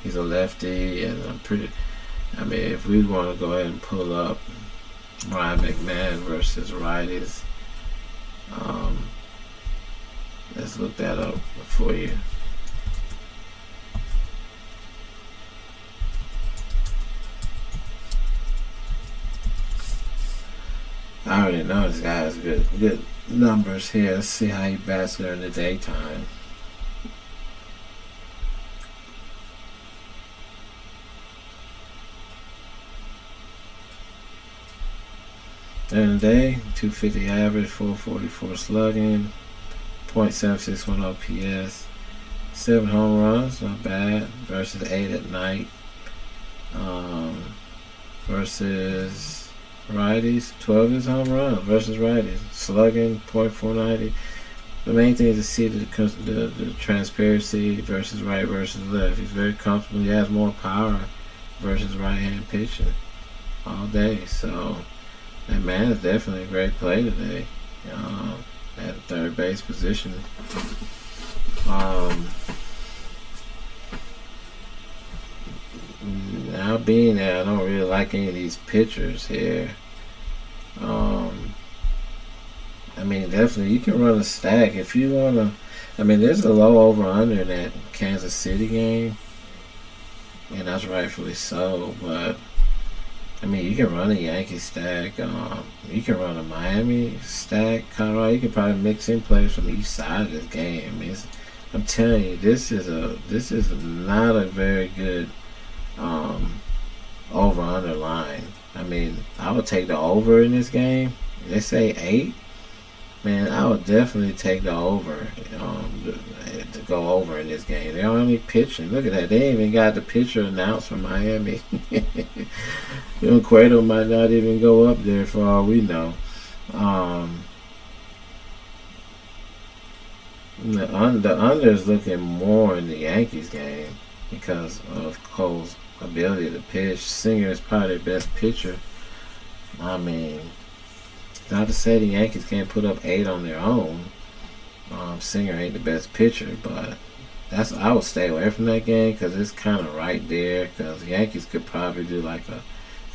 He's a lefty, and if we want to go ahead and pull up Ryan McMahon versus righties, let's look that up for you. I already know this guy has good numbers here. Let's see how he bats during the daytime. During the day, 250 average, 444 slugging, .761 OPS, 7 home runs, not bad, versus 8 at night. Versus righties, 12 is home runs versus righties, slugging .490. The main thing is to see the transparency versus right versus left. He's very comfortable. He has more power versus right-hand pitching all day. So that man is definitely a great play today at the third base position. Now being there, I don't really like any of these pitchers here. Definitely you can run a stack if you want to. There's a low over-under in that Kansas City game, and that's rightfully so, but you can run a Yankee stack. You can run a Miami stack. Colorado. You can probably mix in players from each side of this game. I'm telling you, this is not a very good over-under line. I would take the over in this game. They say 8. Man, I would definitely take the over to go over in this game. They're only pitching. Look at that. They ain't even got the pitcher announced from Miami. Cueto might not even go up there for all we know. The under is looking more in the Yankees game because of Cole's ability to pitch. Singer is probably their best pitcher. I mean, not to say the Yankees can't put up 8 on their own. Singer ain't the best pitcher, but I would stay away from that game because it's kind of right there. Because the Yankees could probably do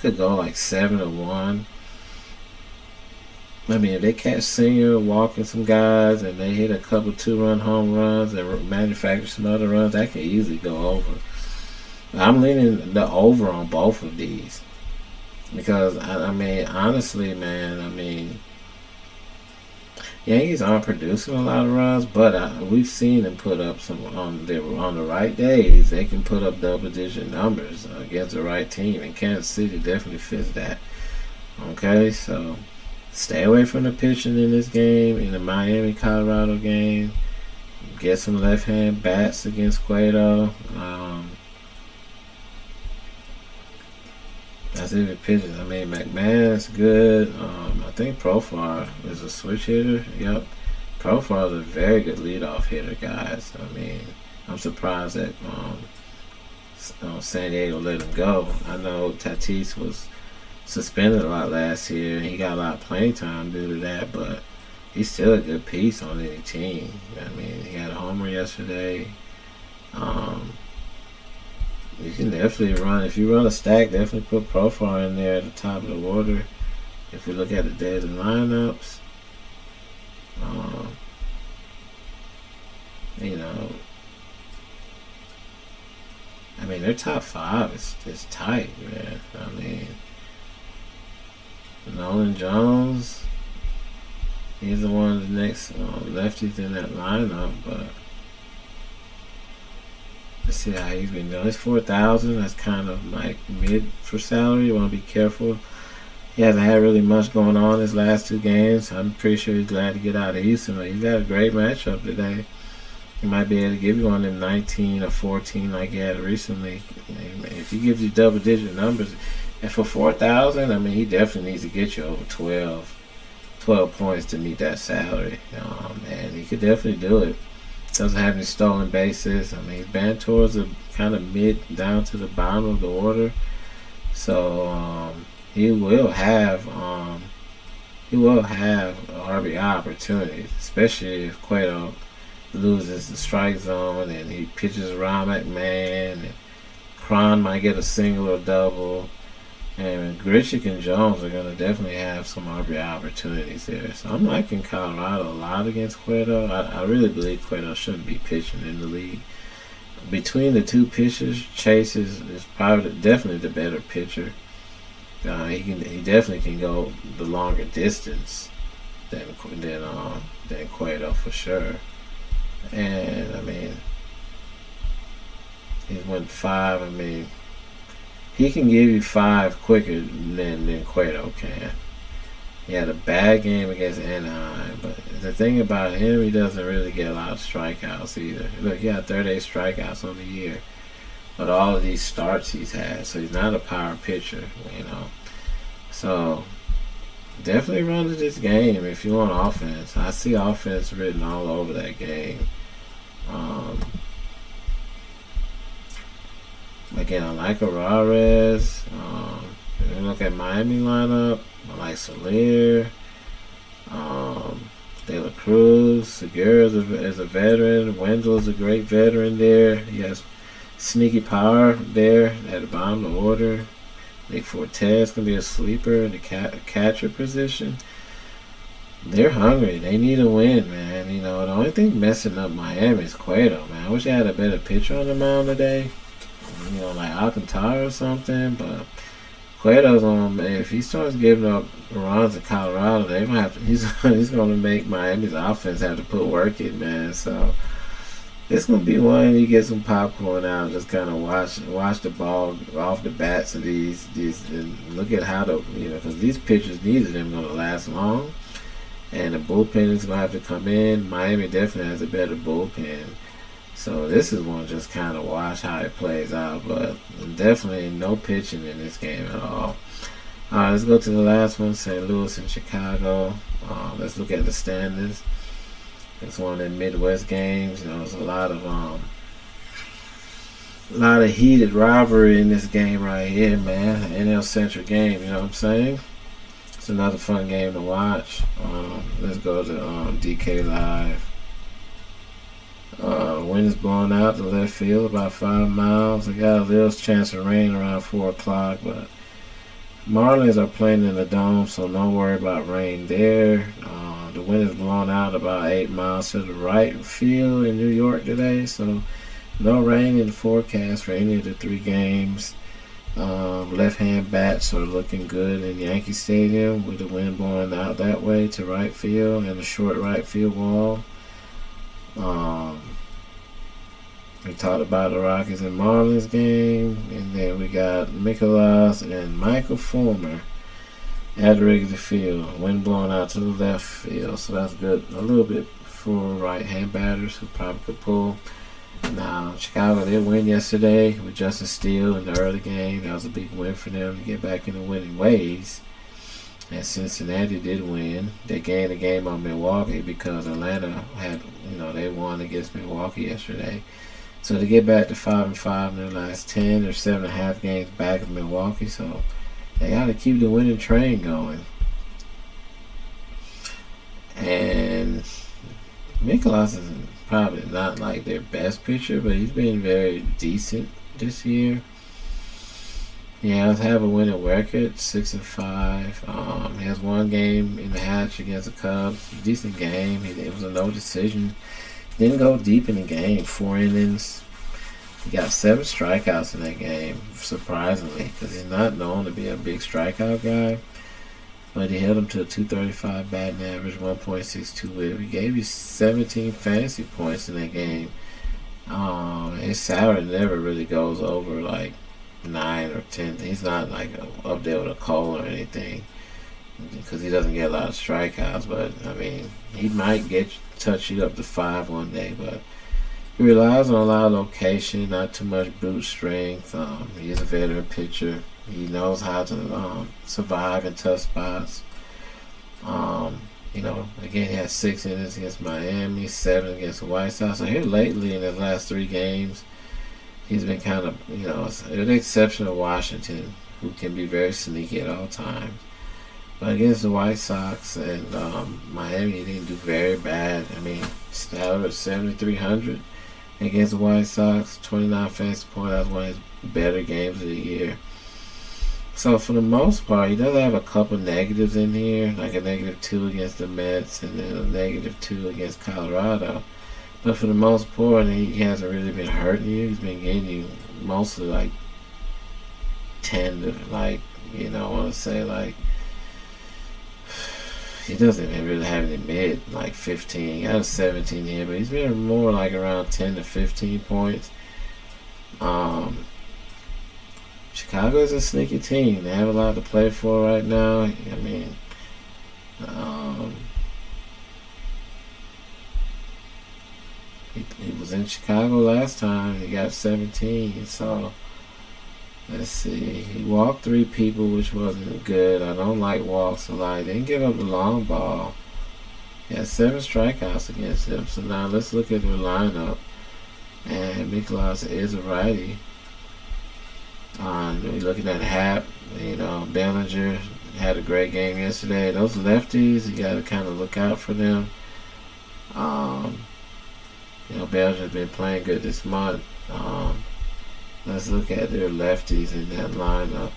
could go like 7-1. I mean, if they catch Singer walking some guys and they hit a couple 2-run home runs and manufacture some other runs, that can easily go over. I'm leaning the over on both of these because I mean, honestly, man, I mean, Yankees aren't producing a lot of runs, but we've seen them put up some on the right days. They can put up double-digit numbers against the right team, and Kansas City definitely fits that. Okay, so stay away from the pitching in this game, in the Miami-Colorado game. Get some left-hand bats against Cueto. That's if it pitches. I mean, McMahon's good. I think Profar is a switch hitter. Yep. Profar is a very good leadoff hitter, guys. I mean, I'm surprised that San Diego let him go. I know Tatis was suspended a lot last year, and he got a lot of playing time due to that, but he's still a good piece on any team. I mean, he had a homer yesterday. You can definitely run. If you run a stack, definitely put Profar in there at the top of the order. If we look at the daily lineups, you know, I mean, their top 5 is tight, man. I mean, Nolan Jones, he's the one of the next lefties in that lineup, but let's see how he's been doing. It's 4,000. That's kind of like mid for salary. You want to be careful. He hasn't had really much going on his last 2 games. I'm pretty sure he's glad to get out of Houston, but he's got a great matchup today. He might be able to give you one of them 19 or 14 like he had recently. If he gives you double-digit numbers, and for 4,000, I mean, he definitely needs to get you over 12 points to meet that salary. And he could definitely do it. Doesn't have any stolen bases. I mean, he's banned towards the kind of mid down to the bottom of the order. So he will have RBI opportunities, especially if Cueto loses the strike zone and he pitches around McMahon, and Cron might get a single or double. And Grichuk and Jones are going to definitely have some RBI opportunities there. So I'm liking Colorado a lot against Cueto. I really believe Cueto shouldn't be pitching in the league. Between the 2 pitchers, Chase is probably definitely the better pitcher. He definitely can go the longer distance than Cueto for sure. And I mean, he went 5. I mean, he can give you 5 quicker than Cueto can. He had a bad game against Anaheim, but the thing about him, he doesn't really get a lot of strikeouts either. Look, he had 38 strikeouts on the year, but all of these starts he's had, so he's not a power pitcher, you know. So definitely run to this game if you want offense. I see offense written all over that game. Again, I like Arares. If you look at Miami lineup, I like Soler, De La Cruz. Segura is a veteran. Wendell is a great veteran there. He has sneaky power there at the bottom of the order. Nick Fortes can be a sleeper in the catcher position. They're hungry. They need a win, man. You know, the only thing messing up Miami is Cueto, man. I wish I had a better pitcher on the mound today. You know, like Alcantara or something, but Cueto's on. If he starts giving up runs in Colorado, they gonna have to. He's going to make Miami's offense have to put work in, man. So it's gonna be one you get some popcorn out, just kind of watch the ball off the bats of these, and look at how because these pitchers, neither of them gonna last long, and the bullpen is gonna have to come in. Miami definitely has a better bullpen. So this is one just kind of watch how it plays out, but definitely no pitching in this game at all. All right, let's go to the last one, St. Louis and Chicago. Let's look at the standings. It's one of the Midwest games. There's a lot of heated rivalry in this game right here, man. NL Central game. You know what I'm saying? It's another fun game to watch. Let's go to DK Live. Wind is blowing out to left field about 5 miles. I got a little chance of rain around 4 o'clock, but Marlins are playing in the dome, so don't worry about rain there. The wind is blowing out about 8 miles to the right field in New York today, so no rain in the forecast for any of the 3 games. Left-hand bats are looking good in Yankee Stadium with the wind blowing out that way to right field and the short right field wall. We talked about the Rockies and Marlins game, and then we got Mikolas and Michael Fulmer at Wrigley Field. Wind blowing out to the left field, so that's good. A little bit for right-hand batters who probably could pull. Now, Chicago did win yesterday with Justin Steele in the early game. That was a big win for them to get back in the winning ways. And Cincinnati did win. They gained a game on Milwaukee because Atlanta they won against Milwaukee yesterday. So to get back to 5-5 in their last 10, they're 7.5 games back of Milwaukee. So they got to keep the winning train going. And Mikolas is probably not like their best pitcher, but he's been very decent this year. He has a winning record, 6-5. He has 1 game in the hatch against the Cubs. Decent game. It was a no decision. Didn't go deep in the game. 4 innings. He got 7 strikeouts in that game, surprisingly, because he's not known to be a big strikeout guy. But he held him to a 235 batting average, 1.62 whip. He gave you 17 fantasy points in that game. His salary never really goes over like 9 or 10. He's not like up there with a Cole or anything because he doesn't get a lot of strikeouts. But I mean, he might touch you up to 5 one day. But he relies on a lot of location, not too much boot strength. He's a veteran pitcher. He knows how to survive in tough spots. Again, he had 6 innings against Miami, 7 against the White Sox. So here lately in his last 3 games, he's been kind of, with the exception of Washington, who can be very sneaky at all times. But against the White Sox and Miami, he didn't do very bad. I mean, Styler at 7,300 against the White Sox, 29 fantasy points. That was one of his better games of the year. So for the most part, he does have a couple negatives in here, like a -2 against the Mets and then a -2 against Colorado. But for the most part, he hasn't really been hurting you. He's been getting you mostly like 10 to I want to say like, he doesn't even really have any mid, like 15. He got a 17 here, but he's been more like around 10 to 15 points. Chicago is a sneaky team. They have a lot to play for right now. I mean, he was in Chicago last time. He got 17. So let's see. He walked 3 people, which wasn't good. I don't like walks a lot. He didn't give up the long ball. He had 7 strikeouts against him. So now let's look at their lineup. And Mikolas is a righty. You're looking at Happ, Bellinger had a great game yesterday. Those lefties, you got to kind of look out for them. Belginger's been playing good this month. Let's look at their lefties in that lineup.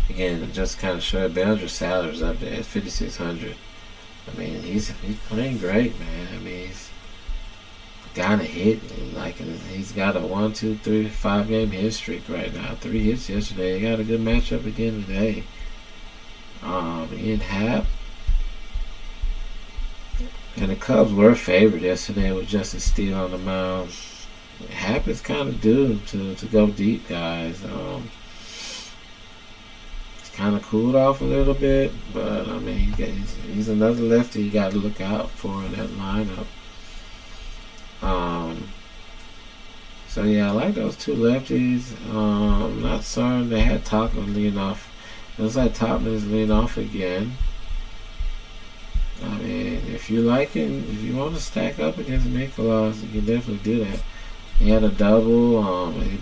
Again, just kind of show Belginger's salary's up there at 5,600. I mean, he's playing great, man. I mean, he's got a hit, and he's got a 1, 2, 3, 5 game hit streak right now. 3 hits yesterday. He got a good matchup again today. Ian Happ. And the Cubs were favored yesterday with Justin Steele on the mound. Happ is kind of due to go deep, guys. He's kind of cooled off a little bit, but I mean, he's another lefty you got to look out for in that lineup. So yeah, I like those 2 lefties. I'm not certain they had talked on leading off Looks like Topman is leading off again. I mean, if you like it, if you want to stack up against Mikhalos, you can definitely do that. He had a double. He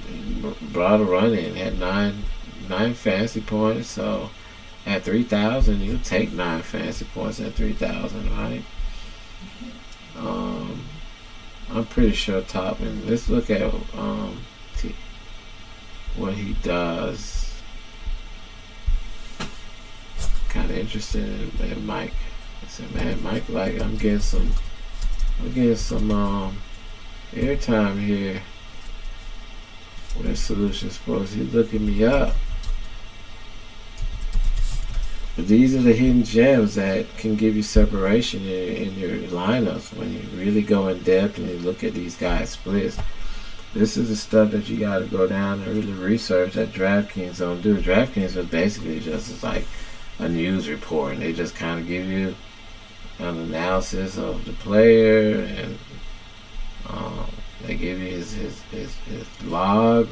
brought a run in. Had nine fantasy points. So at 3,000, you take 9 fantasy points at 3,000, right? I'm pretty sure Topman. Let's look at what he does. Kind of interested in Mike. I said, man, Mike, like I'm getting some airtime here with Solution Sports. He's looking me up. But these are the hidden gems that can give you separation in your lineups when you really go in depth and you look at these guys' splits. This is the stuff that you got to go down and really research that DraftKings don't do. DraftKings is basically just like a news report, and they just kind of give you an analysis of the player, and they give you his log,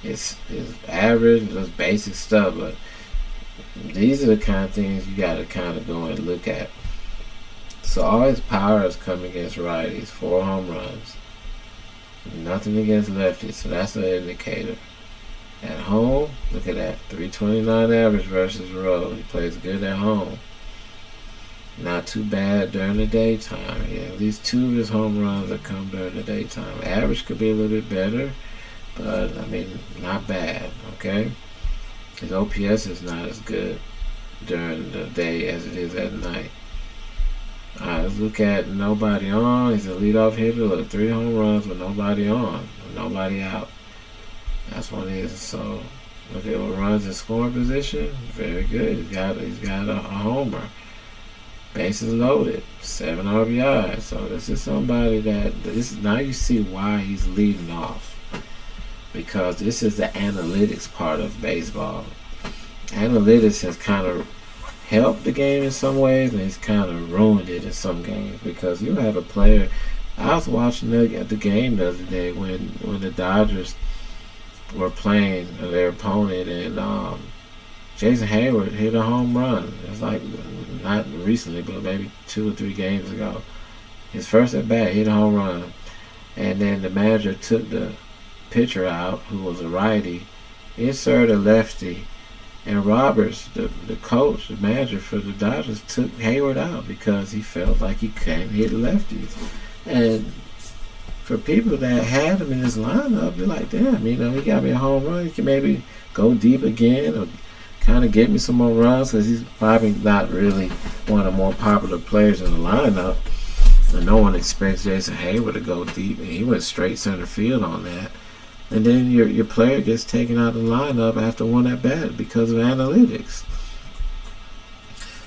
his average, just basic stuff. But these are the kind of things you got to kind of go and look at. So all his power is coming against righties, 4 home runs. Nothing against lefties, so that's an indicator. At home, look at that, 329 average versus road. He plays good at home. Not too bad during the daytime. Yeah, at least 2 of his home runs that come during the daytime. Average could be a little bit better, but I mean, not bad. Okay, his OPS is not as good during the day as it is at night. Alright, let's look at nobody on. He's a leadoff hitter. Look, 3 home runs with nobody on, with nobody out. That's what it is. So look at what runs in scoring position. Very good. He's got a homer. Bases loaded. 7 RBI. So this is somebody that now you see why he's leading off, because this is the analytics part of baseball. Analytics has kind of helped the game in some ways, and it's kind of ruined it in some games, because you have a player. I was watching the game the other day when the Dodgers were playing their opponent, and Jason Hayward hit a home run. It's like not recently, but maybe 2 or 3 games ago. His first at bat, hit a home run, and then the manager took the pitcher out, who was a righty, inserted a lefty. And Roberts, the coach, the manager for the Dodgers, took Hayward out because he felt like he can't hit lefties. And for people that had him in his lineup, they're like, damn, he got me a home run. He can maybe go deep again or kind of get me some more runs, because he's probably not really one of the more popular players in the lineup. And no one expects Jason Hayward to go deep, and he went straight center field on that. And then your player gets taken out of the lineup after 1 at bat because of analytics.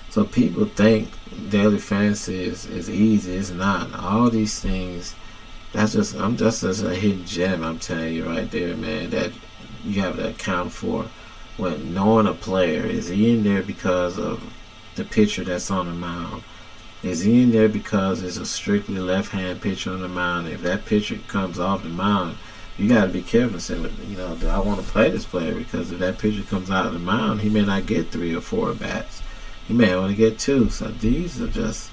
So people think daily fantasy is easy. It's not. All these things, I'm just a hidden gem, I'm telling you right there, man, that you have to account for when knowing a player. Is he in there because of the pitcher that's on the mound? Is he in there because it's a strictly left-hand pitcher on the mound? If that pitcher comes off the mound, you got to be careful and say, do I want to play this player? Because if that pitcher comes out of the mound, he may not get 3 or 4 bats. He may only get 2. So these are just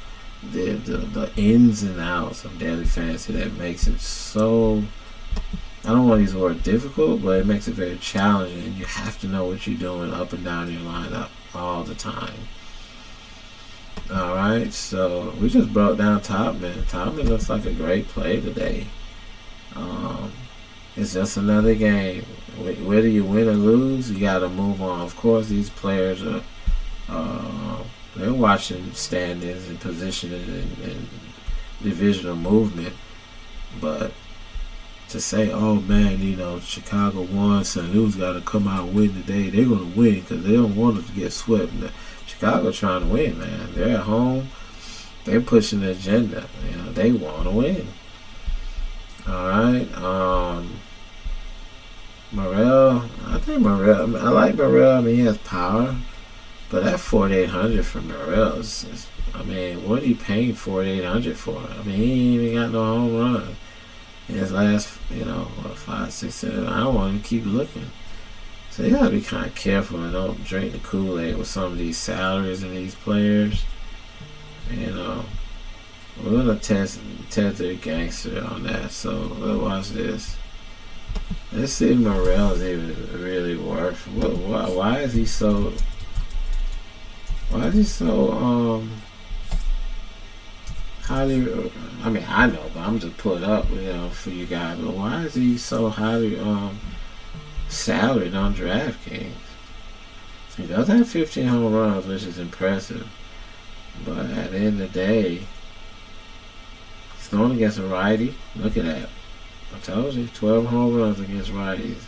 the ins and outs of daily fantasy that makes it so, I don't want to use the word difficult, but it makes it very challenging. You have to know what you're doing up and down your lineup all the time. Alright, so we just brought down Topman. Topman looks like a great play today. It's just another game. Whether you win or lose, you got to move on. Of course, these players are they're watching standings and positioning and divisional movement. But to say, oh man, Chicago won, St. Louis got to come out and win today, they're going to win because they don't want us to get swept. Chicago trying to win, man. They're at home. They're pushing the agenda. They want to win. All right. Morel. I like Morel. He has power. But that 4,800 for Morel is what are you paying 4,800 for? He ain't even got no home run in his last, 5, 6, 7. I don't want to keep looking. So you gotta be kind of careful and don't drink the Kool-Aid with some of these salaries and these players. You know, we're gonna test the gangster on that. So let's watch this. Let's see if Morel is even really worth. Why is he so? Why is he so highly? I mean, I know, but I'm just put up, for you guys. But why is he so highly salaried on DraftKings? He does have 15 home runs, which is impressive. But at the end of the day, he's going against a righty. Look at that. I told you, 12 home runs against righties.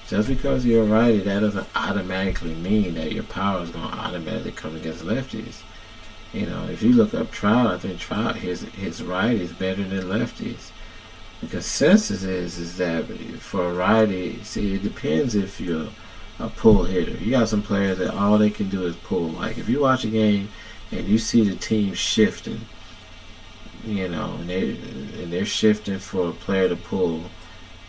Just because you're a righty, that doesn't automatically mean that your power is going to automatically come against lefties. If you look up Trout, I think Trout, his righty is better than lefties. The consensus is that for a righty, see, it depends if you're a pull hitter. You got some players that all they can do is pull. Like if you watch a game and you see the team shifting, and they're shifting for a player to pull,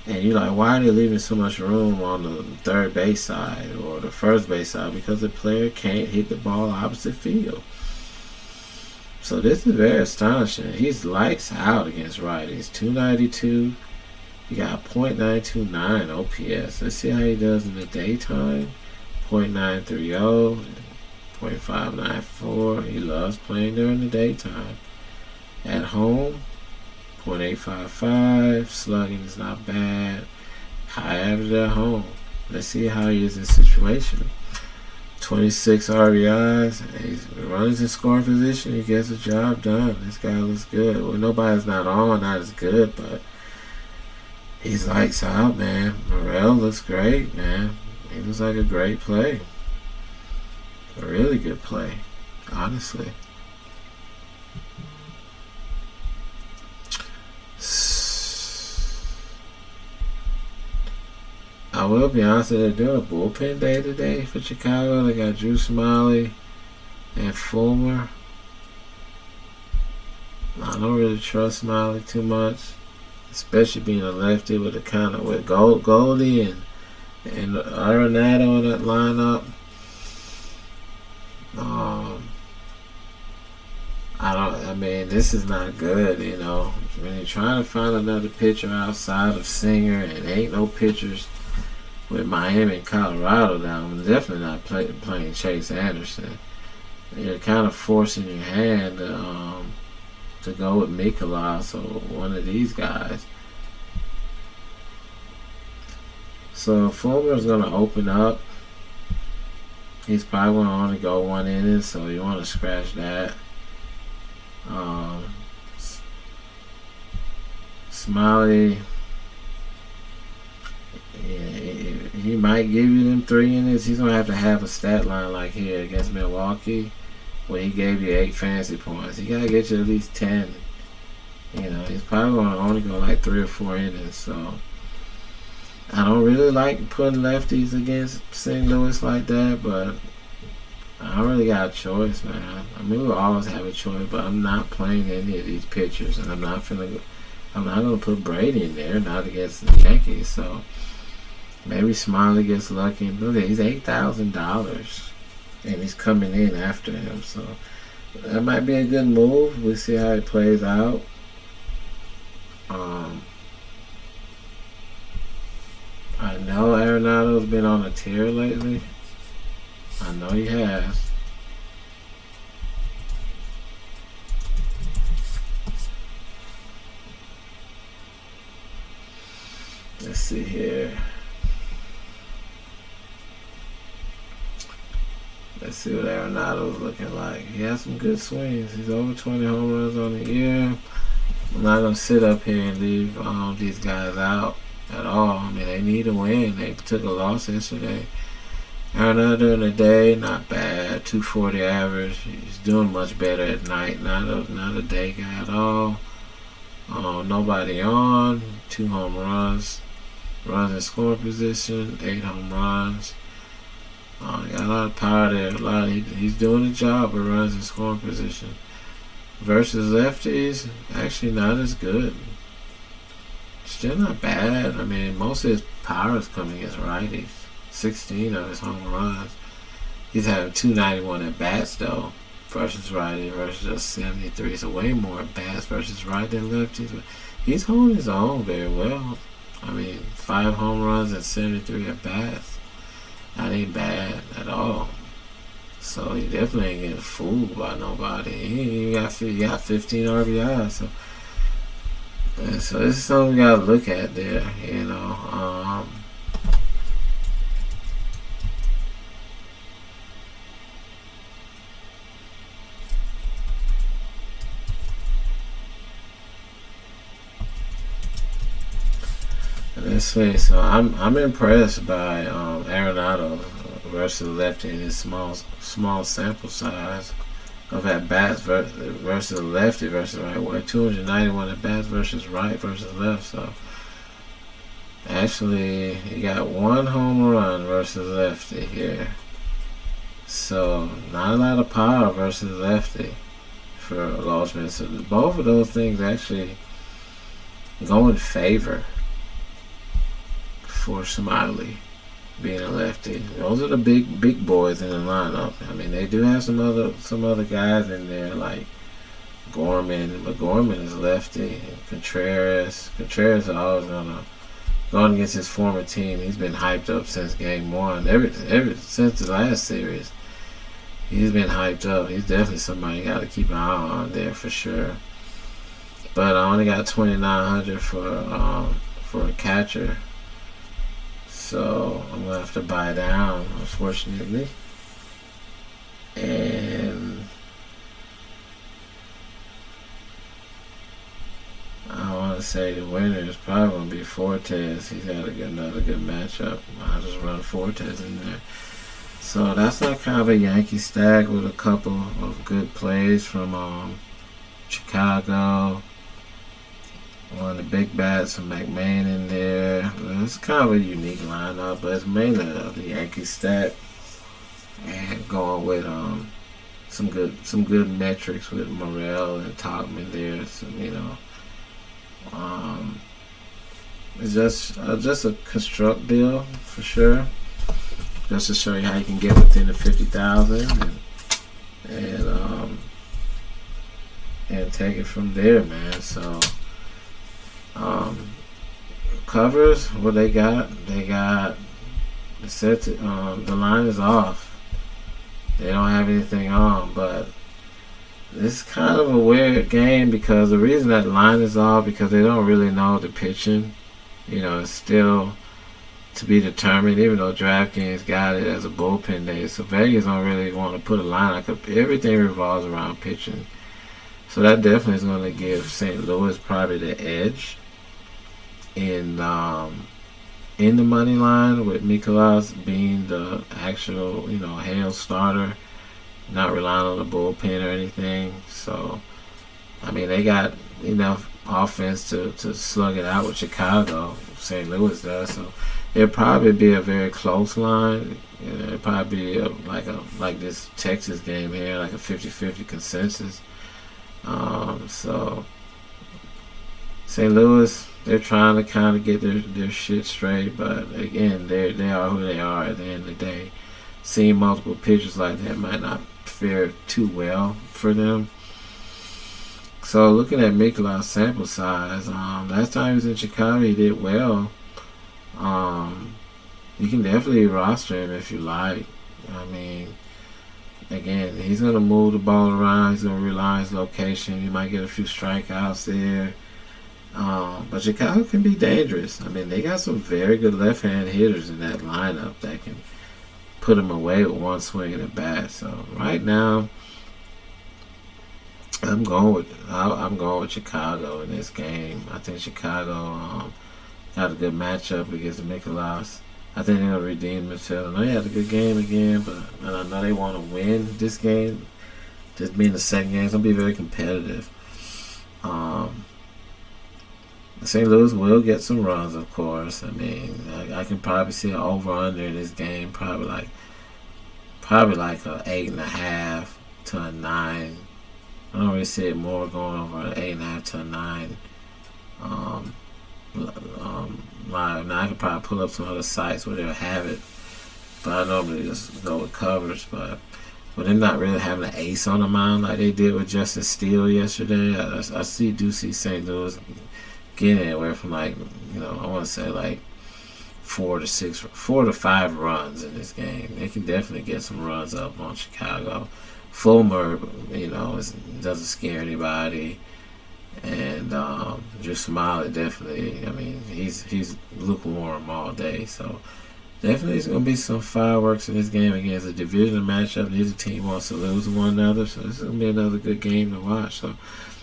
and you're like, why are they leaving so much room on the third base side or the first base side? Because the player can't hit the ball opposite field. So this is very astonishing. He's lights out against righties. 292. He got .929 OPS. Let's see how he does in the daytime. .930, .594. He loves playing during the daytime. At home, .855. Slugging is not bad. High average at home. Let's see how he is in situation. 26 RBIs. He runs in scoring position. He gets the job done. This guy looks good. Well, nobody's not as good, but he's lights out, man. Morel looks great, man. He looks like a great play. A really good play, honestly. I will be honest, they're doing a bullpen day today for Chicago. They got Drew Smiley and Fulmer. I don't really trust Smiley too much, especially being a lefty with Goldie and Arenado in that lineup. This is not good, When you're trying to find another pitcher outside of Singer, and ain't no pitchers with Miami and Colorado down, I'm definitely not playing Chase Anderson. You're kind of forcing your hand to go with Mikolas or one of these guys. So Fulmer's going to open up. He's probably going to only go one inning, so you want to scratch that. Smiley, he might give you them 3 innings. He's going to have a stat line like here against Milwaukee where he gave you 8 fantasy points. He got to get you at least 10. He's probably going to only go like 3 or 4 innings. So I don't really like putting lefties against St. Louis like that, but I don't really got a choice, man. We'll always have a choice, but I'm not playing any of these pitchers, and I'm not going to put Brady in there, not against the Yankees. So maybe Smiley gets lucky. Look, he's $8,000, and he's coming in after him. So that might be a good move. We'll see how it plays out. I know Arenado's been on a tear lately. I know he has. Let's see here. Let's see what Arenado's looking like. He has some good swings. He's over 20 home runs on the year. I'm not going to sit up here and leave these guys out at all. They need a win. They took a loss yesterday. Arenado in the day, not bad. 240 average. He's doing much better at night. Not a day guy at all. Nobody on. 2 home runs. Runs in scoring position. 8 home runs. Got a lot of power there. He's doing a job of runs in scoring position. Versus lefties, actually not as good. Still not bad. Most of his power is coming against righties. 16 of his home runs. He's having 291 at bats though, versus righty versus just 73. So way more at bats versus right than lefties. But he's holding his own very well. I mean, 5 home runs and 73 at bats. That ain't bad at all. So he definitely ain't getting fooled by nobody. He got 15 RBIs. So this is something we gotta look at there, you know. Let's see. So I'm impressed by Arenado versus lefty in his small sample size of at bats versus lefty versus right. Well, 291 at bats versus right versus left. So actually, he got 1 home run versus lefty here. So not a lot of power versus lefty for Goldschmidt. So both of those things actually go in favor for Smiley being a lefty. Those are the big boys in the lineup. I mean, they do have some other guys in there like Gorman, but Gorman is lefty. And Contreras is always gonna go against his former team. He's been hyped up since game 1. Ever since the last series, he's been hyped up. He's definitely somebody you got to keep an eye on there for sure. But I only got 2,900 for a catcher. So I'm going to have to buy down, unfortunately. And I want to say the winner is probably going to be Fortes. He's got another good matchup. I'll just run Fortes in there. So that's like kind of a Yankee stack with a couple of good plays from Chicago. One of the big bats from McMahon in there. It's kind of a unique lineup, but it's mainly the Yankee stack. And going with some good metrics with Morel and Topman there. So, you know, it's just a construct deal for sure. Just to show you how you can get within the 50,000 and take it from there, man. So. Covers, what they got the line is off. They don't have anything on, but it's kind of a weird game because the reason that line is off because they don't really know the pitching. You know, it's still to be determined, even though DraftKings got it as a bullpen day. So Vegas don't really want to put a line. Like everything revolves around pitching. So that definitely is going to give St. Louis probably the edge in the money line with Mikolas being the actual, you know, Hale starter, not relying on the bullpen or anything. So, I mean, they got enough offense to slug it out with Chicago. St. Louis does. So it'll probably be a very close line. It'll probably be like this Texas game here, like a 50-50 consensus. So St. Louis, they're trying to kind of get their shit straight, but again, they are who they are at the end of the day. Seeing multiple pitchers like that might not fare too well for them. So looking at Mikolas' sample size, last time he was in Chicago, he did well. You can definitely roster him if you like. I mean, again, he's going to move the ball around. He's going to rely on his location. He might get a few strikeouts there. But Chicago can be dangerous. I mean, they got some very good left-hand hitters in that lineup that can put him away with one swing of the bat. So right now, I'm going with Chicago in this game. I think Chicago got a good matchup against Mikolas. I think they're going to redeem themselves. I know they had a good game again, but I know they want to win this game. Just being the second game, it's going to be very competitive. St. Louis will get some runs, of course. I mean, I can probably see an over/under in this game, probably like a 8.5 to a 9. I don't really see it more going over an 8.5 to a 9. Live. Now I could probably pull up some other sites where they'll have it But I normally just go with covers. But with them not really having an ace on the mound like they did with Justin Steele yesterday, I do see St. Louis getting anywhere from I want to say 4 to 5 runs in this game. They can definitely get some runs up on Chicago. Fulmer, doesn't scare anybody, and Drew Smiley definitely. I mean, he's lukewarm all day, so definitely there's going to be some fireworks in this game. Again, it's a division matchup. Neither team wants to lose one another, so this is going to be another good game to watch. So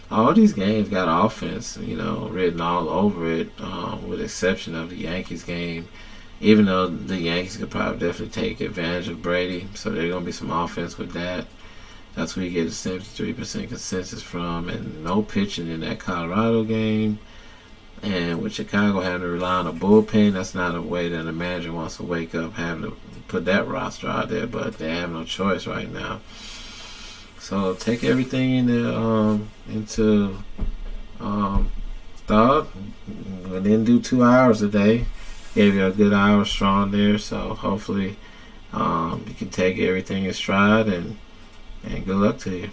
all these games got offense, written all over it, with the exception of the Yankees game. Even though the Yankees could probably definitely take advantage of Brady, so there's going to be some offense with that. That's where you get a 73% consensus from, and no pitching in that Colorado game. And with Chicago having to rely on a bullpen, that's not a way that a manager wants to wake up having to put that roster out there, but they have no choice right now. So take everything into thought. We didn't do 2 hours a day. Gave you a good hour strong there, so hopefully you can take everything in stride, and good luck to you.